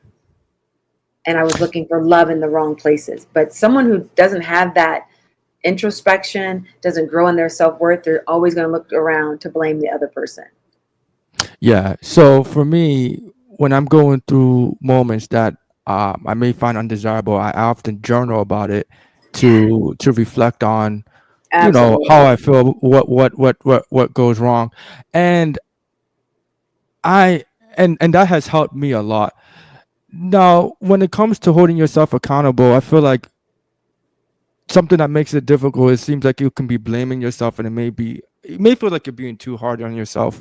S3: and I was looking for love in the wrong places. But someone who doesn't have that introspection, doesn't grow in their self-worth, they're always going to look around to blame the other person.
S2: Yeah. So for me, when I'm going through moments that I may find undesirable, I often journal about it to reflect on,
S3: Absolutely.
S2: how I feel, what goes wrong, and that has helped me a lot. Now, when it comes to holding yourself accountable, I feel like something that makes it difficult. It seems like you can be blaming yourself, and it may feel like you're being too hard on yourself.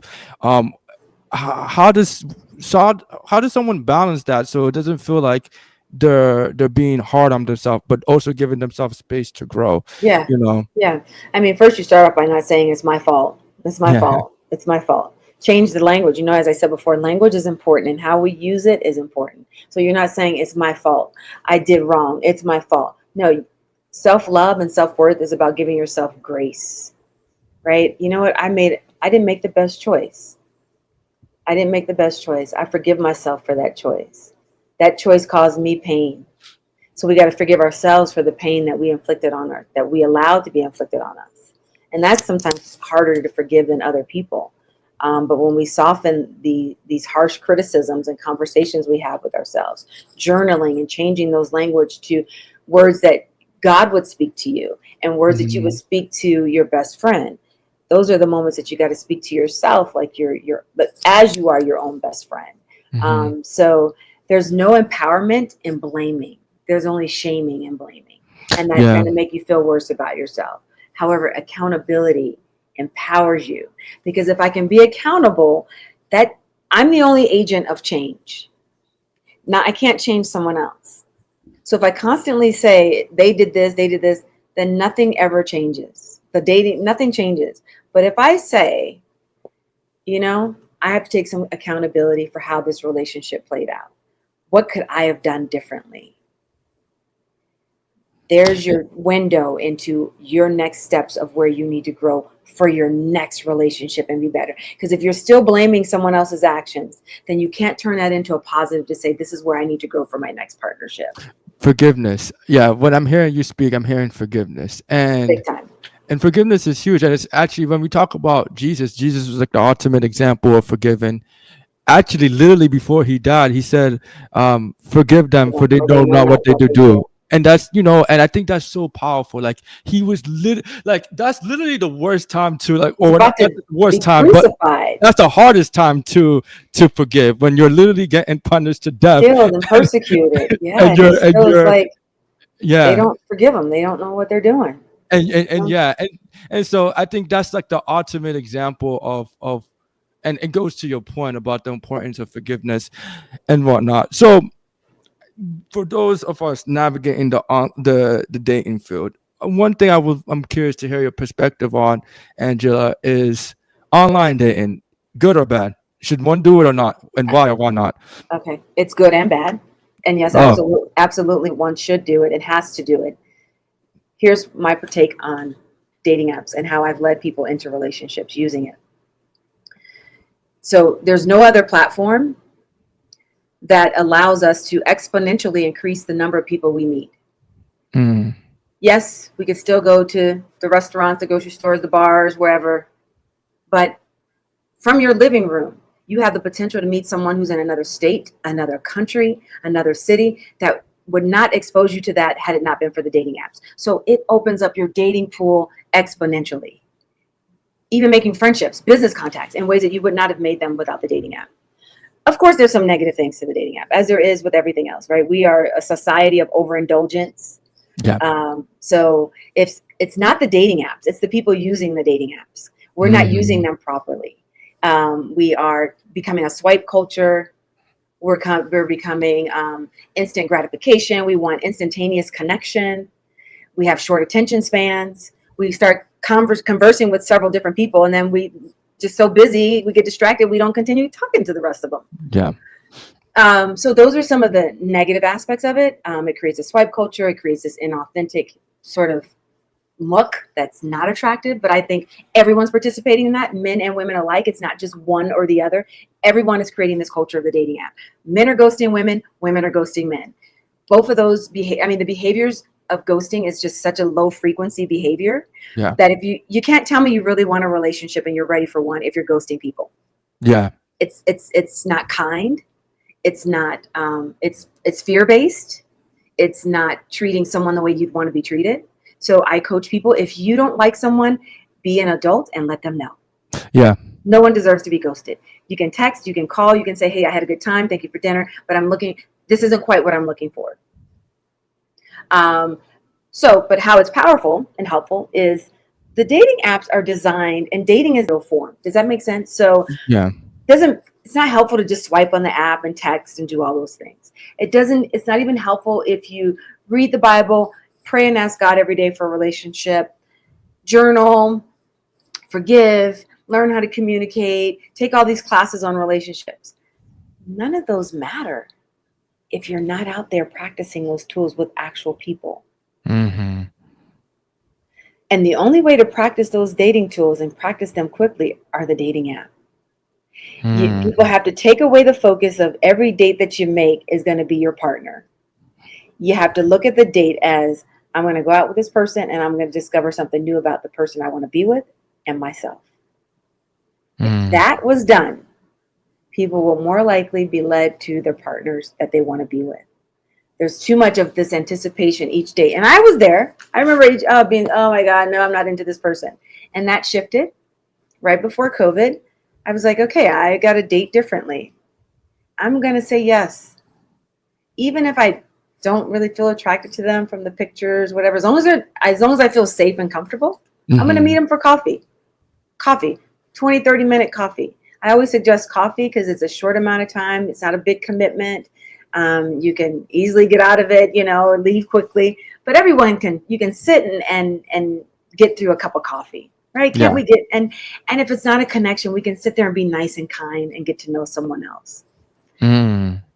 S2: How does someone balance that so it doesn't feel like they're being hard on themselves, but also giving themselves space to grow?
S3: Yeah. Yeah. I mean, first you start off by not saying it's my fault. It's my fault. It's my fault. Change the language. As I said before, language is important and how we use it is important. So you're not saying it's my fault. I did wrong. It's my fault. No, self-love and self-worth is about giving yourself grace, right? You know what? I didn't make the best choice. I didn't make the best choice. I forgive myself for that choice. That choice caused me pain. So we got to forgive ourselves for the pain that we inflicted that we allowed to be inflicted on us. And that's sometimes harder to forgive than other people. But when we soften these harsh criticisms and conversations we have with ourselves, journaling and changing those language to words that God would speak to you and words that you would speak to your best friend. Those are the moments that you got to speak to yourself like but as you are your own best friend. So there's no empowerment in blaming. There's only shaming and blaming. And that's going to make you feel worse about yourself. However, accountability empowers you, because if I can be accountable, that I'm the only agent of change. Now I can't change someone else. So if I constantly say they did this, then nothing ever changes. Nothing changes. But if I say, I have to take some accountability for how this relationship played out. What could I have done differently? There's your window into your next steps of where you need to grow for your next relationship and be better. Because if you're still blaming someone else's actions, then you can't turn that into a positive to say, this is where I need to grow for my next partnership.
S2: Forgiveness. Yeah. When I'm hearing you speak, I'm hearing forgiveness.
S3: Big time.
S2: And forgiveness is huge. And it's actually, when we talk about Jesus was like the ultimate example of forgiving. Actually, literally before he died, he said, forgive them for they know not what they do. And that's, and I think that's so powerful. Like he was like that's literally the worst time to like,
S3: He's
S2: or not
S3: about to
S2: the worst
S3: be
S2: time, but
S3: crucified,
S2: that's the hardest time to forgive, when you're literally getting punished to death.
S3: killed, and persecuted. Yeah,
S2: and
S3: and he
S2: you're and
S3: still is
S2: you're
S3: like, they
S2: yeah.
S3: don't forgive him. They don't know what they're doing.
S2: And yeah, and so I think that's like the ultimate example of and it goes to your point about the importance of forgiveness and whatnot. So for those of us navigating the dating field, one thing I'm curious to hear your perspective on, Angela, is online dating, good or bad? Should one do it or not, and why or why not?
S3: Okay, it's good and bad, and yes,
S2: Oh,
S3: absolutely, one should do it. It has to do it. Here's my take on dating apps and how I've led people into relationships using it. So there's no other platform that allows us to exponentially increase the number of people we meet.
S2: mm,
S3: Yes, we could still go to the restaurants, the grocery stores, the bars, wherever, but from your living room, you have the potential to meet someone who's in another state, another country, another city that would not expose you to that had it not been for the dating apps. So it opens up your dating pool exponentially. Even making friendships, business contacts in ways that you would not have made them without the dating app. Of course, there's some negative things to the dating app, as there is with everything else, right? We are a society of overindulgence.
S2: yeah.
S3: So if it's not the dating apps, it's the people using the dating apps. We're not using them properly. We are becoming a swipe culture. We're becoming instant gratification. We want instantaneous connection. We have short attention spans. We start conversing with several different people, and then we just so busy, we get distracted. We don't continue talking to the rest of them.
S2: Yeah.
S3: So those are some of the negative aspects of it. It creates a swipe culture. It creates this inauthentic sort of look that's not attractive, but I think everyone's participating in that, men and women alike. It's not just one or the other. Everyone is creating this culture of the dating app. Men are ghosting women, women are ghosting men. Both of those the behaviors of ghosting is just such a low frequency behavior
S2: Yeah.
S3: that if you can't tell me you really want a relationship and you're ready for one if you're ghosting people.
S2: Yeah.
S3: It's not kind. It's not it's fear-based. It's not treating someone the way you'd want to be treated. So I coach people, if you don't like someone, be an adult and let them know.
S2: Yeah.
S3: No one deserves to be ghosted. You can text, you can call, you can say, hey, I had a good time. Thank you for dinner, but this isn't quite what I'm looking for. But how it's powerful and helpful is the dating apps are designed, and dating is no form. Does that make sense? So
S2: Yeah.
S3: it's not helpful to just swipe on the app and text and do all those things. It's not even helpful if you read the Bible, pray and ask God every day for a relationship, journal, forgive, learn how to communicate, take all these classes on relationships. None of those matter if you're not out there practicing those tools with actual people.
S2: Mm-hmm.
S3: And the only way to practice those dating tools and practice them quickly are the dating app. People have to take away the focus of every date that you make is going to be your partner. You have to look at the date as, I'm going to go out with this person and I'm going to discover something new about the person I want to be with and myself. If that was done, people will more likely be led to their partners that they want to be with. There's too much of this anticipation each day. And I was there. I remember being, oh my God, no, I'm not into this person. And that shifted right before COVID. I was like, okay, I got to date differently. I'm going to say yes. Even if I don't really feel attracted to them from the pictures, whatever, as long as I feel safe and comfortable, I'm going to meet them for coffee, 20, 30 minute coffee. I always suggest coffee because it's a short amount of time. It's not a big commitment. You can easily get out of it, or leave quickly, but you can sit and get through a cup of coffee, right? Can't we and if it's not a connection, we can sit there and be nice and kind and get to know someone else.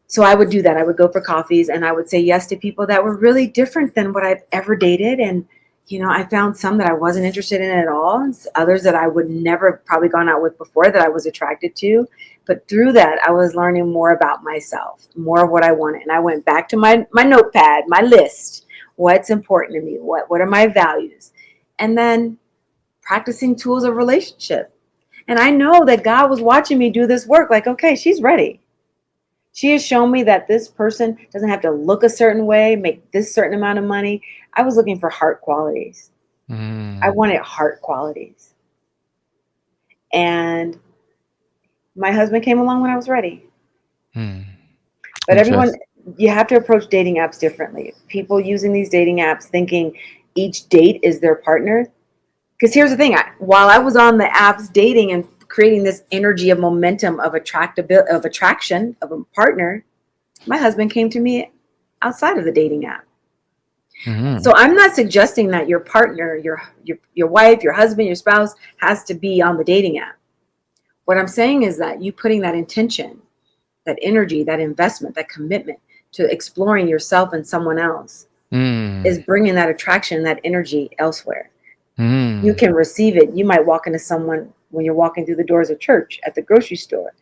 S3: So I would do that. I would go for coffees and I would say yes to people that were really different than what I've ever dated. And, I found some that I wasn't interested in at all. And others that I would never have probably gone out with before that I was attracted to. But through that, I was learning more about myself, more of what I wanted. And I went back to my notepad, my list, what's important to me, what are my values, and then practicing tools of relationship. And I know that God was watching me do this work like, okay, she's ready. She has shown me that this person doesn't have to look a certain way, make this certain amount of money. I was looking for heart qualities. I wanted heart qualities. And my husband came along when I was ready. But everyone, you have to approach dating apps differently. People using these dating apps thinking each date is their partner. Because here's the thing, while I was on the apps dating and creating this energy of momentum of attraction of a partner, my husband came to me outside of the dating app. So I'm not suggesting that your partner, your wife, your husband, your spouse has to be on the dating app. What I'm saying is that you putting that intention, that energy, that investment, that commitment to exploring yourself and someone else is bringing that attraction, that energy elsewhere. You can receive it. You might walk into someone when you're walking through the doors of church, at the grocery store,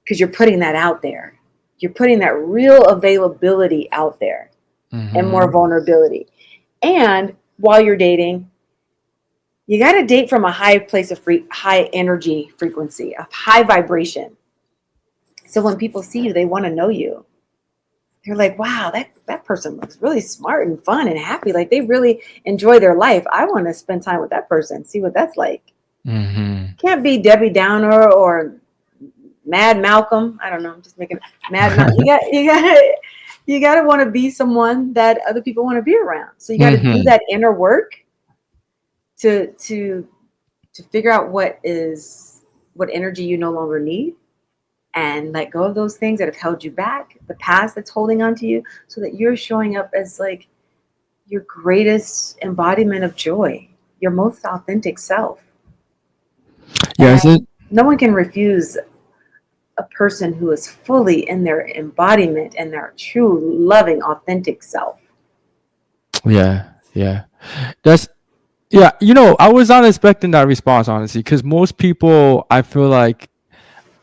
S3: because you're putting that out there. You're putting that real availability out there and more vulnerability. And while you're dating, you got to date from a high place of high energy frequency, a high vibration. So when people see you, they want to know you. They're like, wow, that person looks really smart and fun and happy. Like they really enjoy their life. I want to spend time with that person, see what that's like. Can't be Debbie Downer or Mad Malcolm. I don't know. I'm just making Mad Malcolm. You got to want to be someone that other people want to be around. So you got to do that inner work to figure out what energy you no longer need, and let go of those things that have held you back, the past that's holding on to you, so that you're showing up as like your greatest embodiment of joy, your most authentic self. Yes, no one can refuse a person who is fully in their embodiment and their true, loving, authentic self.
S2: Yeah. That's I was not expecting that response, honestly, because most people, I feel like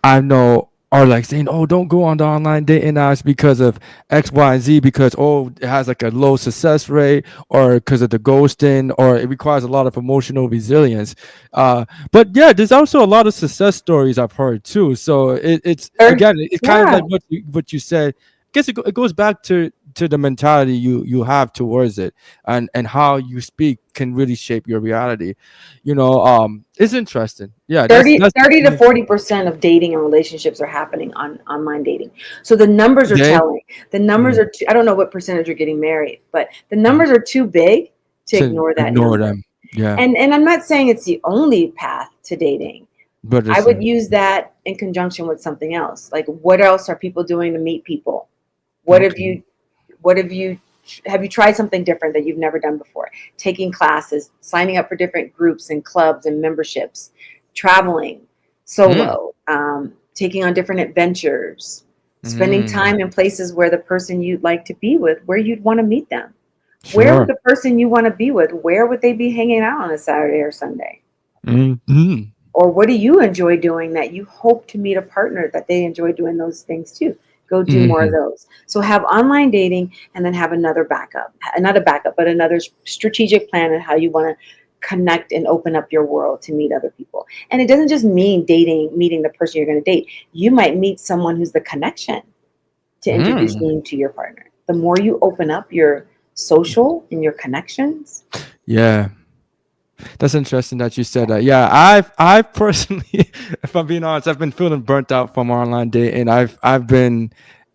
S2: I know, are like saying, oh, don't go on the online dating apps because of X, Y, and Z, because it has like a low success rate, or because of the ghosting, or it requires a lot of emotional resilience. But yeah, there's also a lot of success stories I've heard too. So it's kind of like what you said. I guess it goes back to the mentality you have towards it, and how you speak can really shape your reality. It's interesting. Yeah,
S3: 30 to 40% of dating and relationships are happening on online dating. So the numbers are telling. The numbers are I don't know what percentage are getting married, but the numbers are too big to ignore that number.
S2: Them. Yeah.
S3: And I'm not saying it's the only path to dating, but I would use that in conjunction with something else. Like, what else are people doing to meet people? Have you tried something different that you've never done before? Taking classes, signing up for different groups and clubs and memberships, traveling solo, taking on different adventures, spending time in places where the person you'd like to be with, where you'd want to meet them. Sure. Where would the person you want to be with, where would they be hanging out on a Saturday or Sunday? Or what do you enjoy doing that you hope to meet a partner that they enjoy doing those things too? Go do more of those. So have online dating, and then have another strategic plan on how you want to connect and open up your world to meet other people. And it doesn't just mean meeting the person you're going to date. You might meet someone who's the connection to introduce you to your partner. The more you open up your social and your connections. Yeah.
S2: That's interesting that you said that. Yeah, I've personally, if I'm being honest, I've been feeling burnt out from online dating.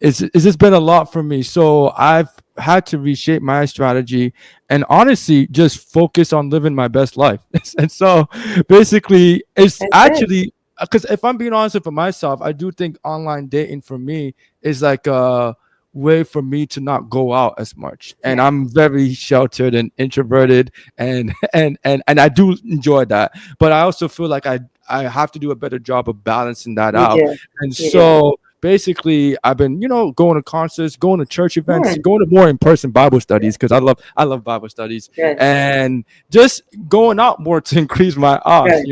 S2: It's just been a lot for me. So I've had to reshape my strategy and honestly just focus on living my best life. And so basically, it's actually, because if I'm being honest with myself, I do think online dating for me is like a way for me to not go out as much, and I'm very sheltered and introverted, and I do enjoy that, but I also feel like I have to do a better job of balancing that out. And so basically I've been going to concerts, going to church events, going to more in-person Bible studies, because I love Bible studies, and just going out more to increase my odds.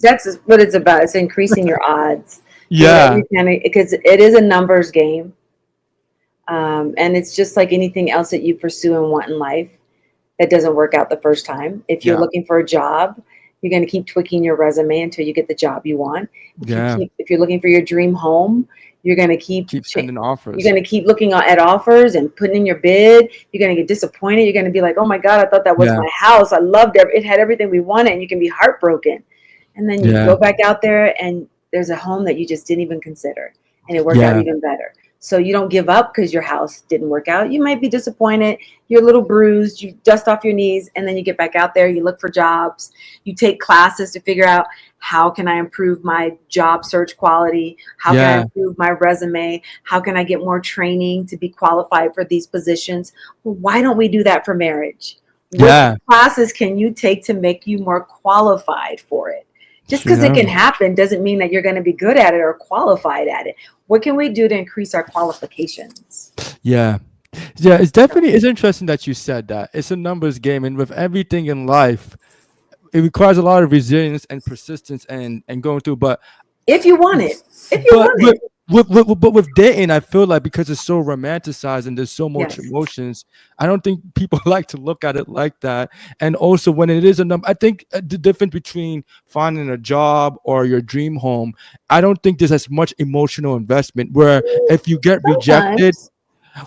S3: That's what it's about. It's increasing your odds. Because it is a numbers game. And it's just like anything else that you pursue and want in life that doesn't work out the first time. If you're looking for a job, you're going to keep tweaking your resume until you get the job you want. If you're looking for your dream home, You're going to keep
S2: sending offers.
S3: You're going to keep looking at offers and putting in your bid. You're going to get disappointed. You're going to be like, oh my God, I thought that was my house. I loved it. It had everything we wanted. And you can be heartbroken. And then you go back out there and there's a home that you just didn't even consider. And it worked out even better. So you don't give up because your house didn't work out. You might be disappointed. You're a little bruised. You dust off your knees, and then you get back out there. You look for jobs. You take classes to figure out, how can I improve my job search quality? How can I improve my resume? How can I get more training to be qualified for these positions? Well, why don't we do that for marriage? What classes can you take to make you more qualified for it? Just because it can happen doesn't mean that you're going to be good at it or qualified at it. What can we do to increase our qualifications?
S2: Yeah, it's definitely, it's interesting that you said that. It's a numbers game, and with everything in life, it requires a lot of resilience and persistence and going through. But
S3: if you want it,
S2: but with dating, I feel like because it's so romanticized and there's so much emotions, I don't think people like to look at it like that. And also, when it is a number, I think the difference between finding a job or your dream home, I don't think there's as much emotional investment. Where if you get rejected,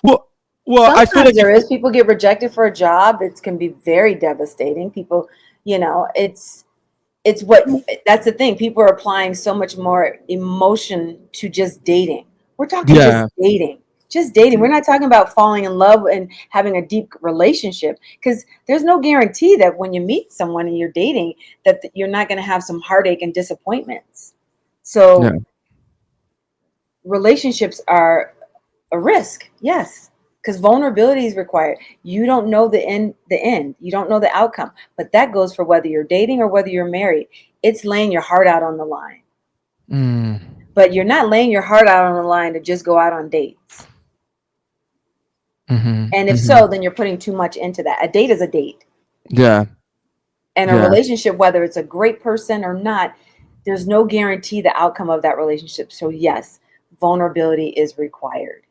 S2: well,
S3: sometimes
S2: I feel like
S3: there is. People get rejected for a job. It can be very devastating. People, it's what, that's the thing. People are applying so much more emotion to just dating. We're talking just dating. Just dating. We're not talking about falling in love and having a deep relationship, because there's no guarantee that when you meet someone and you're dating that you're not going to have some heartache and disappointments. So relationships are a risk. Yes. Because vulnerability is required. You don't know the end. You don't know the outcome. But that goes for whether you're dating or whether you're married. It's laying your heart out on the line. But you're not laying your heart out on the line to just go out on dates. And if so, then you're putting too much into that. A date is a date. And a relationship, whether it's a great person or not, there's no guarantee the outcome of that relationship. So yes, vulnerability is required.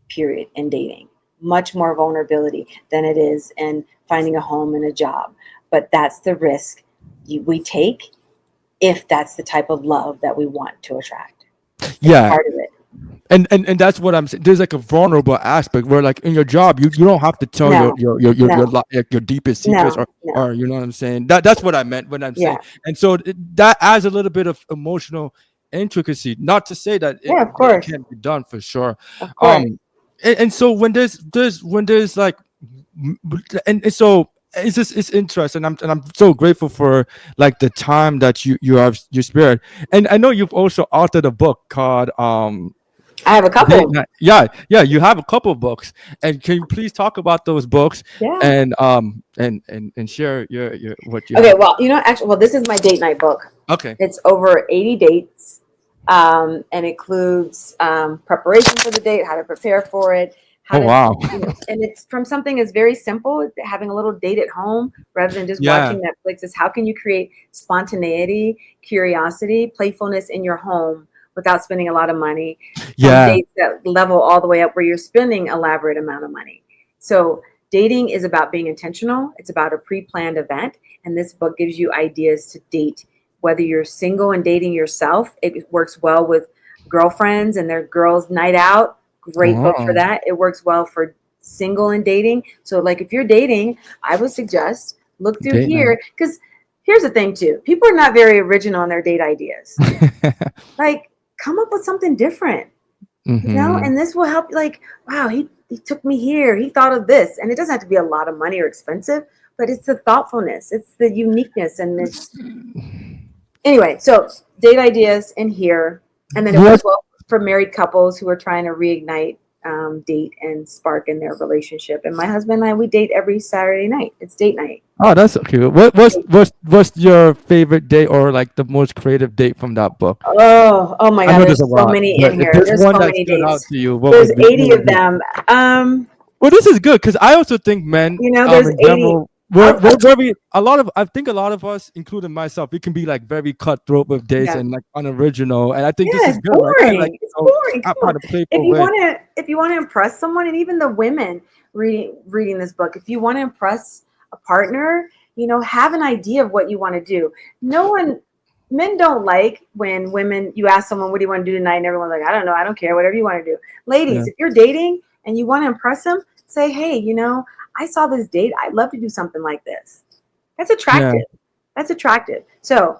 S3: Period. In dating, much more vulnerability than it is in finding a home and a job. But that's the risk we take if that's the type of love that we want to attract. It's part of it.
S2: And that's what I'm saying. There's like a vulnerable aspect where, like, in your job, you don't have to tell your deepest secrets or you know what I'm saying. That's what I meant when I'm saying. And so that adds a little bit of emotional intricacy. Not to say that it can't be done, for sure. And so when there's like, and so it's interesting. I'm so grateful for like the time that you have you spared. And I know you've also authored a book called
S3: I have a couple.
S2: You have a couple of books. And can you please talk about those books and share your what you have?
S3: Well, this is my date night book.
S2: Okay.
S3: It's over 80 dates. And includes preparation for the date, how to prepare for it. And it's from something that's very simple, having a little date at home rather than just watching Netflix. Is how can you create spontaneity, curiosity, playfulness in your home without spending a lot of money. Dates that level all the way up where you're spending elaborate amount of money. So dating is about being intentional. It's about a pre-planned event. And this book gives you ideas to date. Whether you're single and dating yourself, it works well with girlfriends and their girls' night out. Great book for that. It works well for single and dating. So like if you're dating, I would suggest look through here, because here's the thing too. People are not very original in their date ideas. Like come up with something different, you know, and this will help. Like, wow, he took me here. He thought of this. And it doesn't have to be a lot of money or expensive, but it's the thoughtfulness. It's the uniqueness. And it's anyway, so date ideas in here. And then it works well for married couples who are trying to reignite date and spark in their relationship. And my husband and I, we date every Saturday night. It's date night.
S2: Oh, that's cute. What's your favorite date or like the most creative date from that book?
S3: Oh my God, there's so many in here. There's so many dates. There's 80 of them.
S2: Well, this is good because I also think men,
S3: you know, there's 80.
S2: We're very I think a lot of us, including myself, we can be like very cutthroat with dates and like unoriginal. And I think this is good.
S3: Boring.
S2: Like,
S3: it's boring.
S2: If
S3: you want to impress someone, and even the women reading this book, if you want to impress a partner, you know, have an idea of what you want to do. No one Men don't like when women, you ask someone, what do you want to do tonight? And everyone's like, I don't know. I don't care. Whatever you want to do.
S2: Yeah.
S3: Ladies, if you're dating and you want to impress them, say, hey, I saw this date. I'd love to do something like this. That's
S2: Yeah.
S3: attractive. That's attractive. So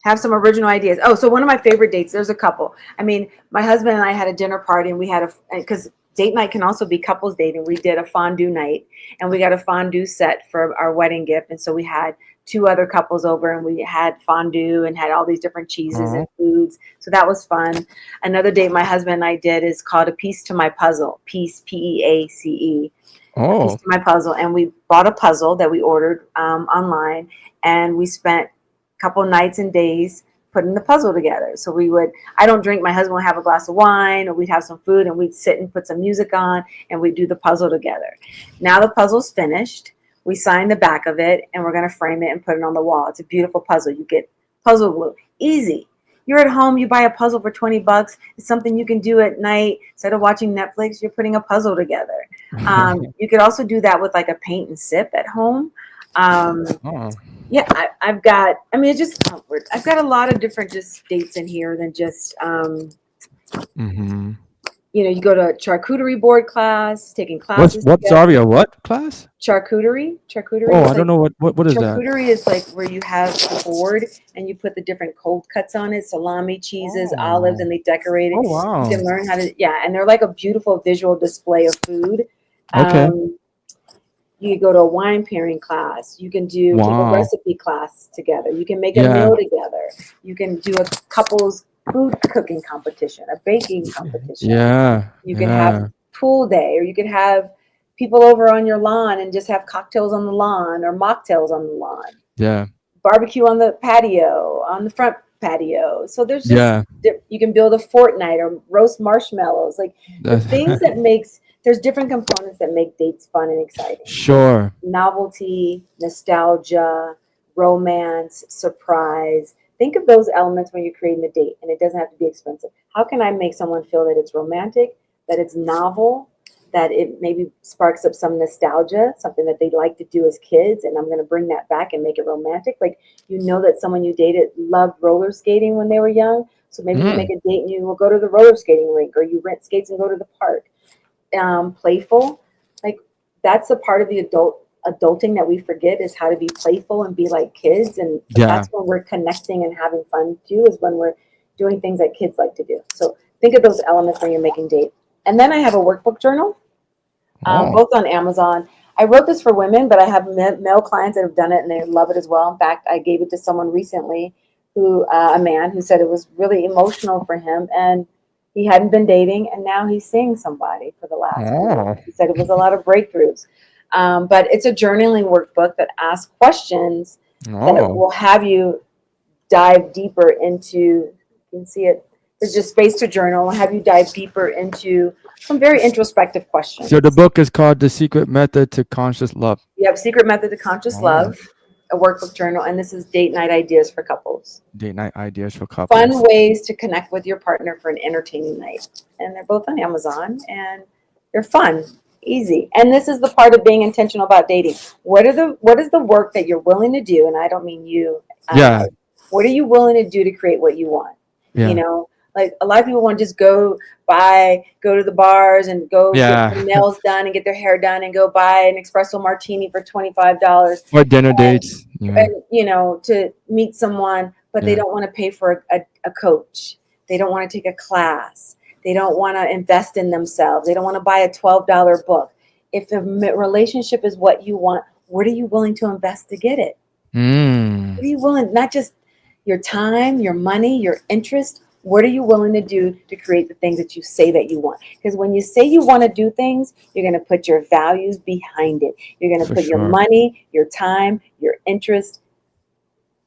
S3: have some original ideas. Oh, so one of my favorite dates, there's a couple. I mean, my husband and I had a dinner party, and we had because date night can also be couples dating. We did a fondue night, and we got a fondue set for our wedding gift. And so we had two other couples over, and we had fondue and had all these different cheeses and foods. So that was fun. Another date my husband and I did is called A Piece to My Puzzle. Piece, Peace. A piece to my puzzle. And we bought a puzzle that we ordered online, and we spent couple nights and days putting the puzzle together. So I don't drink, my husband would have a glass of wine, or we'd have some food, and we'd sit and put some music on, and we'd do the puzzle together. Now the puzzle's finished. We signed the back of it, and we're going to frame it and put it on the wall. It's a beautiful puzzle. You get puzzle glue. Easy. You're at home, you buy a puzzle for $20. It's something you can do at night. Instead of watching Netflix, you're putting a puzzle together. You could also do that with like a paint and sip at home. Yeah, I've got a lot of different just dates in here than just, you go to a charcuterie board class, taking classes.
S2: Sorry, a what class?
S3: Charcuterie.
S2: Oh, I don't know what is that?
S3: Charcuterie is like where you have a board and you put the different cold cuts on it, salami, cheeses, olives, and they decorate it.
S2: Oh, wow.
S3: You can learn how to, and they're like a beautiful visual display of food.
S2: Okay.
S3: You could go to a wine pairing class. You can take a recipe class together. You can make a meal together. You can do a couple's food cooking competition, a baking competition.
S2: Yeah.
S3: You can have pool day, or you can have people over on your lawn and just have cocktails on the lawn or mocktails on the lawn.
S2: Yeah.
S3: Barbecue on the patio, on the front patio. So there's just, you can build a fortnight or roast marshmallows. Like the things that there's different components that make dates fun and exciting.
S2: Sure.
S3: Novelty, nostalgia, romance, surprise. Think of those elements when you're creating a date, and it doesn't have to be expensive. How can I make someone feel that it's romantic, that it's novel, that it maybe sparks up some nostalgia, something that they like to do as kids, and I'm going to bring that back and make it romantic. Like, that someone you dated loved roller skating when they were young, so maybe you make a date and you will go to the roller skating rink, or you rent skates and go to the park. Playful, like that's a part of the adulting that we forget, is how to be playful and be like kids, and that's when we're connecting and having fun too, is when we're doing things that kids like to do. So think of those elements when you're making dates. And then I have a workbook journal, both on Amazon. I wrote this for women, but I have male clients that have done it and they love it as well. In fact, I gave it to someone recently, a man who said it was really emotional for him, and he hadn't been dating, and now he's seeing somebody for the last week. He said it was a lot of breakthroughs. But it's a journaling workbook that asks questions that will have you dive deeper into, you can see it, there's just space to journal, have you dive deeper into some very introspective questions.
S2: So the book is called The Secret Method to Conscious Love.
S3: You have Secret Method to Conscious Love, a workbook journal, and this is Date Night Ideas for Couples.
S2: Date Night Ideas for Couples.
S3: Fun ways to connect with your partner for an entertaining night. And they're both on Amazon, and they're fun, easy. And this is the part of being intentional about dating. What is the work that you're willing to do? And I don't mean you. What are you willing to do to create what you want?
S2: Yeah.
S3: Like a lot of people want to just go to the bars and go get their nails done and get their hair done and go buy an espresso martini for $25.
S2: Or dinner dates.
S3: And, to meet someone, but they don't want to pay for a coach. They don't want to take a class. They don't want to invest in themselves. They don't want to buy a $12 book. If a relationship is what you want, what are you willing to invest to get it? What are you willing, not just your time, your money, your interest. What are you willing to do to create the things that you say that you want? Because when you say you want to do things, you're going to put your values behind it. You're going to put your money, your time, your interest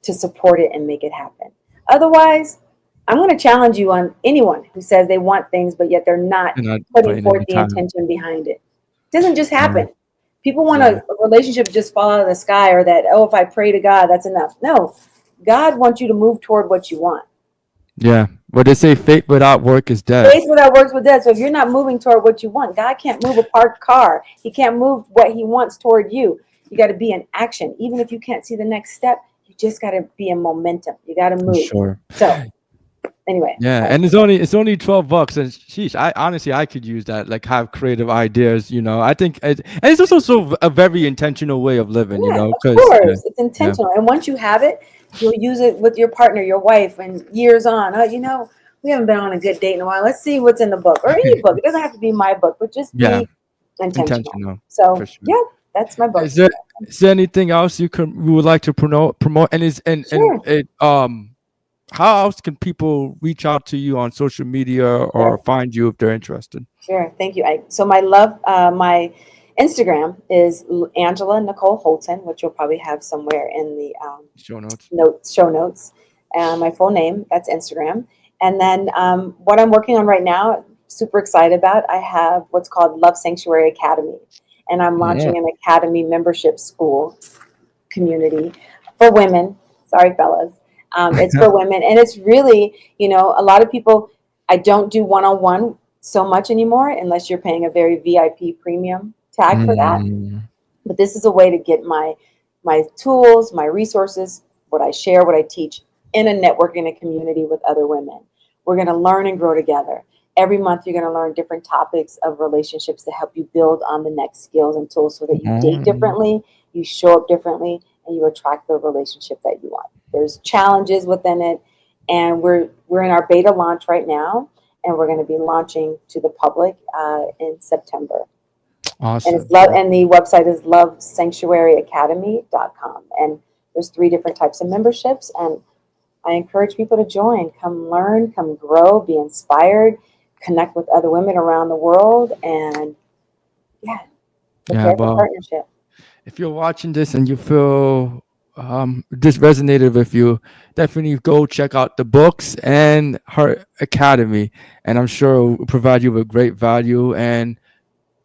S3: to support it and make it happen. Otherwise, I'm going to challenge you on anyone who says they want things, but yet they're not putting forth the intention behind it. It doesn't just happen. People want a relationship to just fall out of the sky, or that, if I pray to God, that's enough. No, God wants you to move toward what you want.
S2: Yeah. But they say faith without work is dead.
S3: Faith without works is dead. So if you're not moving toward what you want, God can't move a parked car. He can't move what he wants toward you. You got to be in action. Even if you can't see the next step, you just got to be in momentum. You got to move.
S2: Sure.
S3: So anyway.
S2: Yeah, and it's only $12, and sheesh, I honestly I could use that. Like, have creative ideas. I think, and it's also a very intentional way of living.
S3: Yeah, of
S2: Because
S3: course, it's intentional. And once you have it, you'll use it with your partner, your wife, and years on. Oh, we haven't been on a good date in a while. Let's see what's in the book, or any book. It doesn't have to be my book, but just
S2: yeah,
S3: be intentional.
S2: intentional
S3: So
S2: for sure.
S3: yeah, that's my book.
S2: Is there anything else you would like to promote? And
S3: Sure.
S2: how else can people reach out to you on social media or find you if they're interested?
S3: Sure. Thank you, Ike. So my Instagram is Angela Nicole Holton, which you'll probably have somewhere in the
S2: Show notes.
S3: Show notes. My full name, that's Instagram. And then what I'm working on right now, super excited about, I have what's called Love Sanctuary Academy. And I'm launching an academy membership school community for women. Sorry, fellas. It's for women. And it's really, a lot of people, I don't do one-on-one so much anymore unless you're paying a very VIP premium tag for that. But this is a way to get my tools, my resources, what I share, what I teach in a network, in a community with other women. We're going to learn and grow together. Every month, you're going to learn different topics of relationships to help you build on the next skills and tools so that you date differently, you show up differently, and you attract the relationship that you want. There's challenges within it, and we're in our beta launch right now, and we're going to be launching to the public in September.
S2: Awesome.
S3: And and the website is lovesanctuaryacademy.com. And there's 3 different types of memberships, and I encourage people to join. Come learn, come grow, be inspired, connect with other women around the world, and prepare for partnership.
S2: If you're watching this and you feel this resonated with you, definitely go check out the books and her academy, and I'm sure it will provide you with great value, and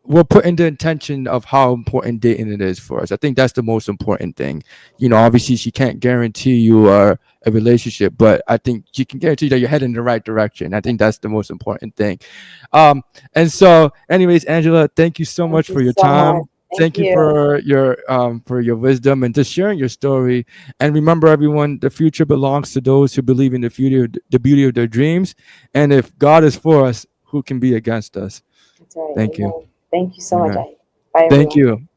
S2: we'll put in the intention of how important dating it is for us. I think that's the most important thing. Obviously she can't guarantee you a relationship, but I think she can guarantee that you're heading in the right direction. I think that's the most important thing. And so anyways, Angela, thank you so much for your time. Thank you for your wisdom and just sharing your story. And remember, everyone, the future belongs to those who believe in the beauty of their dreams. And if God is for us, who can be against us?
S3: That's right.
S2: Thank you.
S3: Thank you so much. Bye,
S2: Thank you.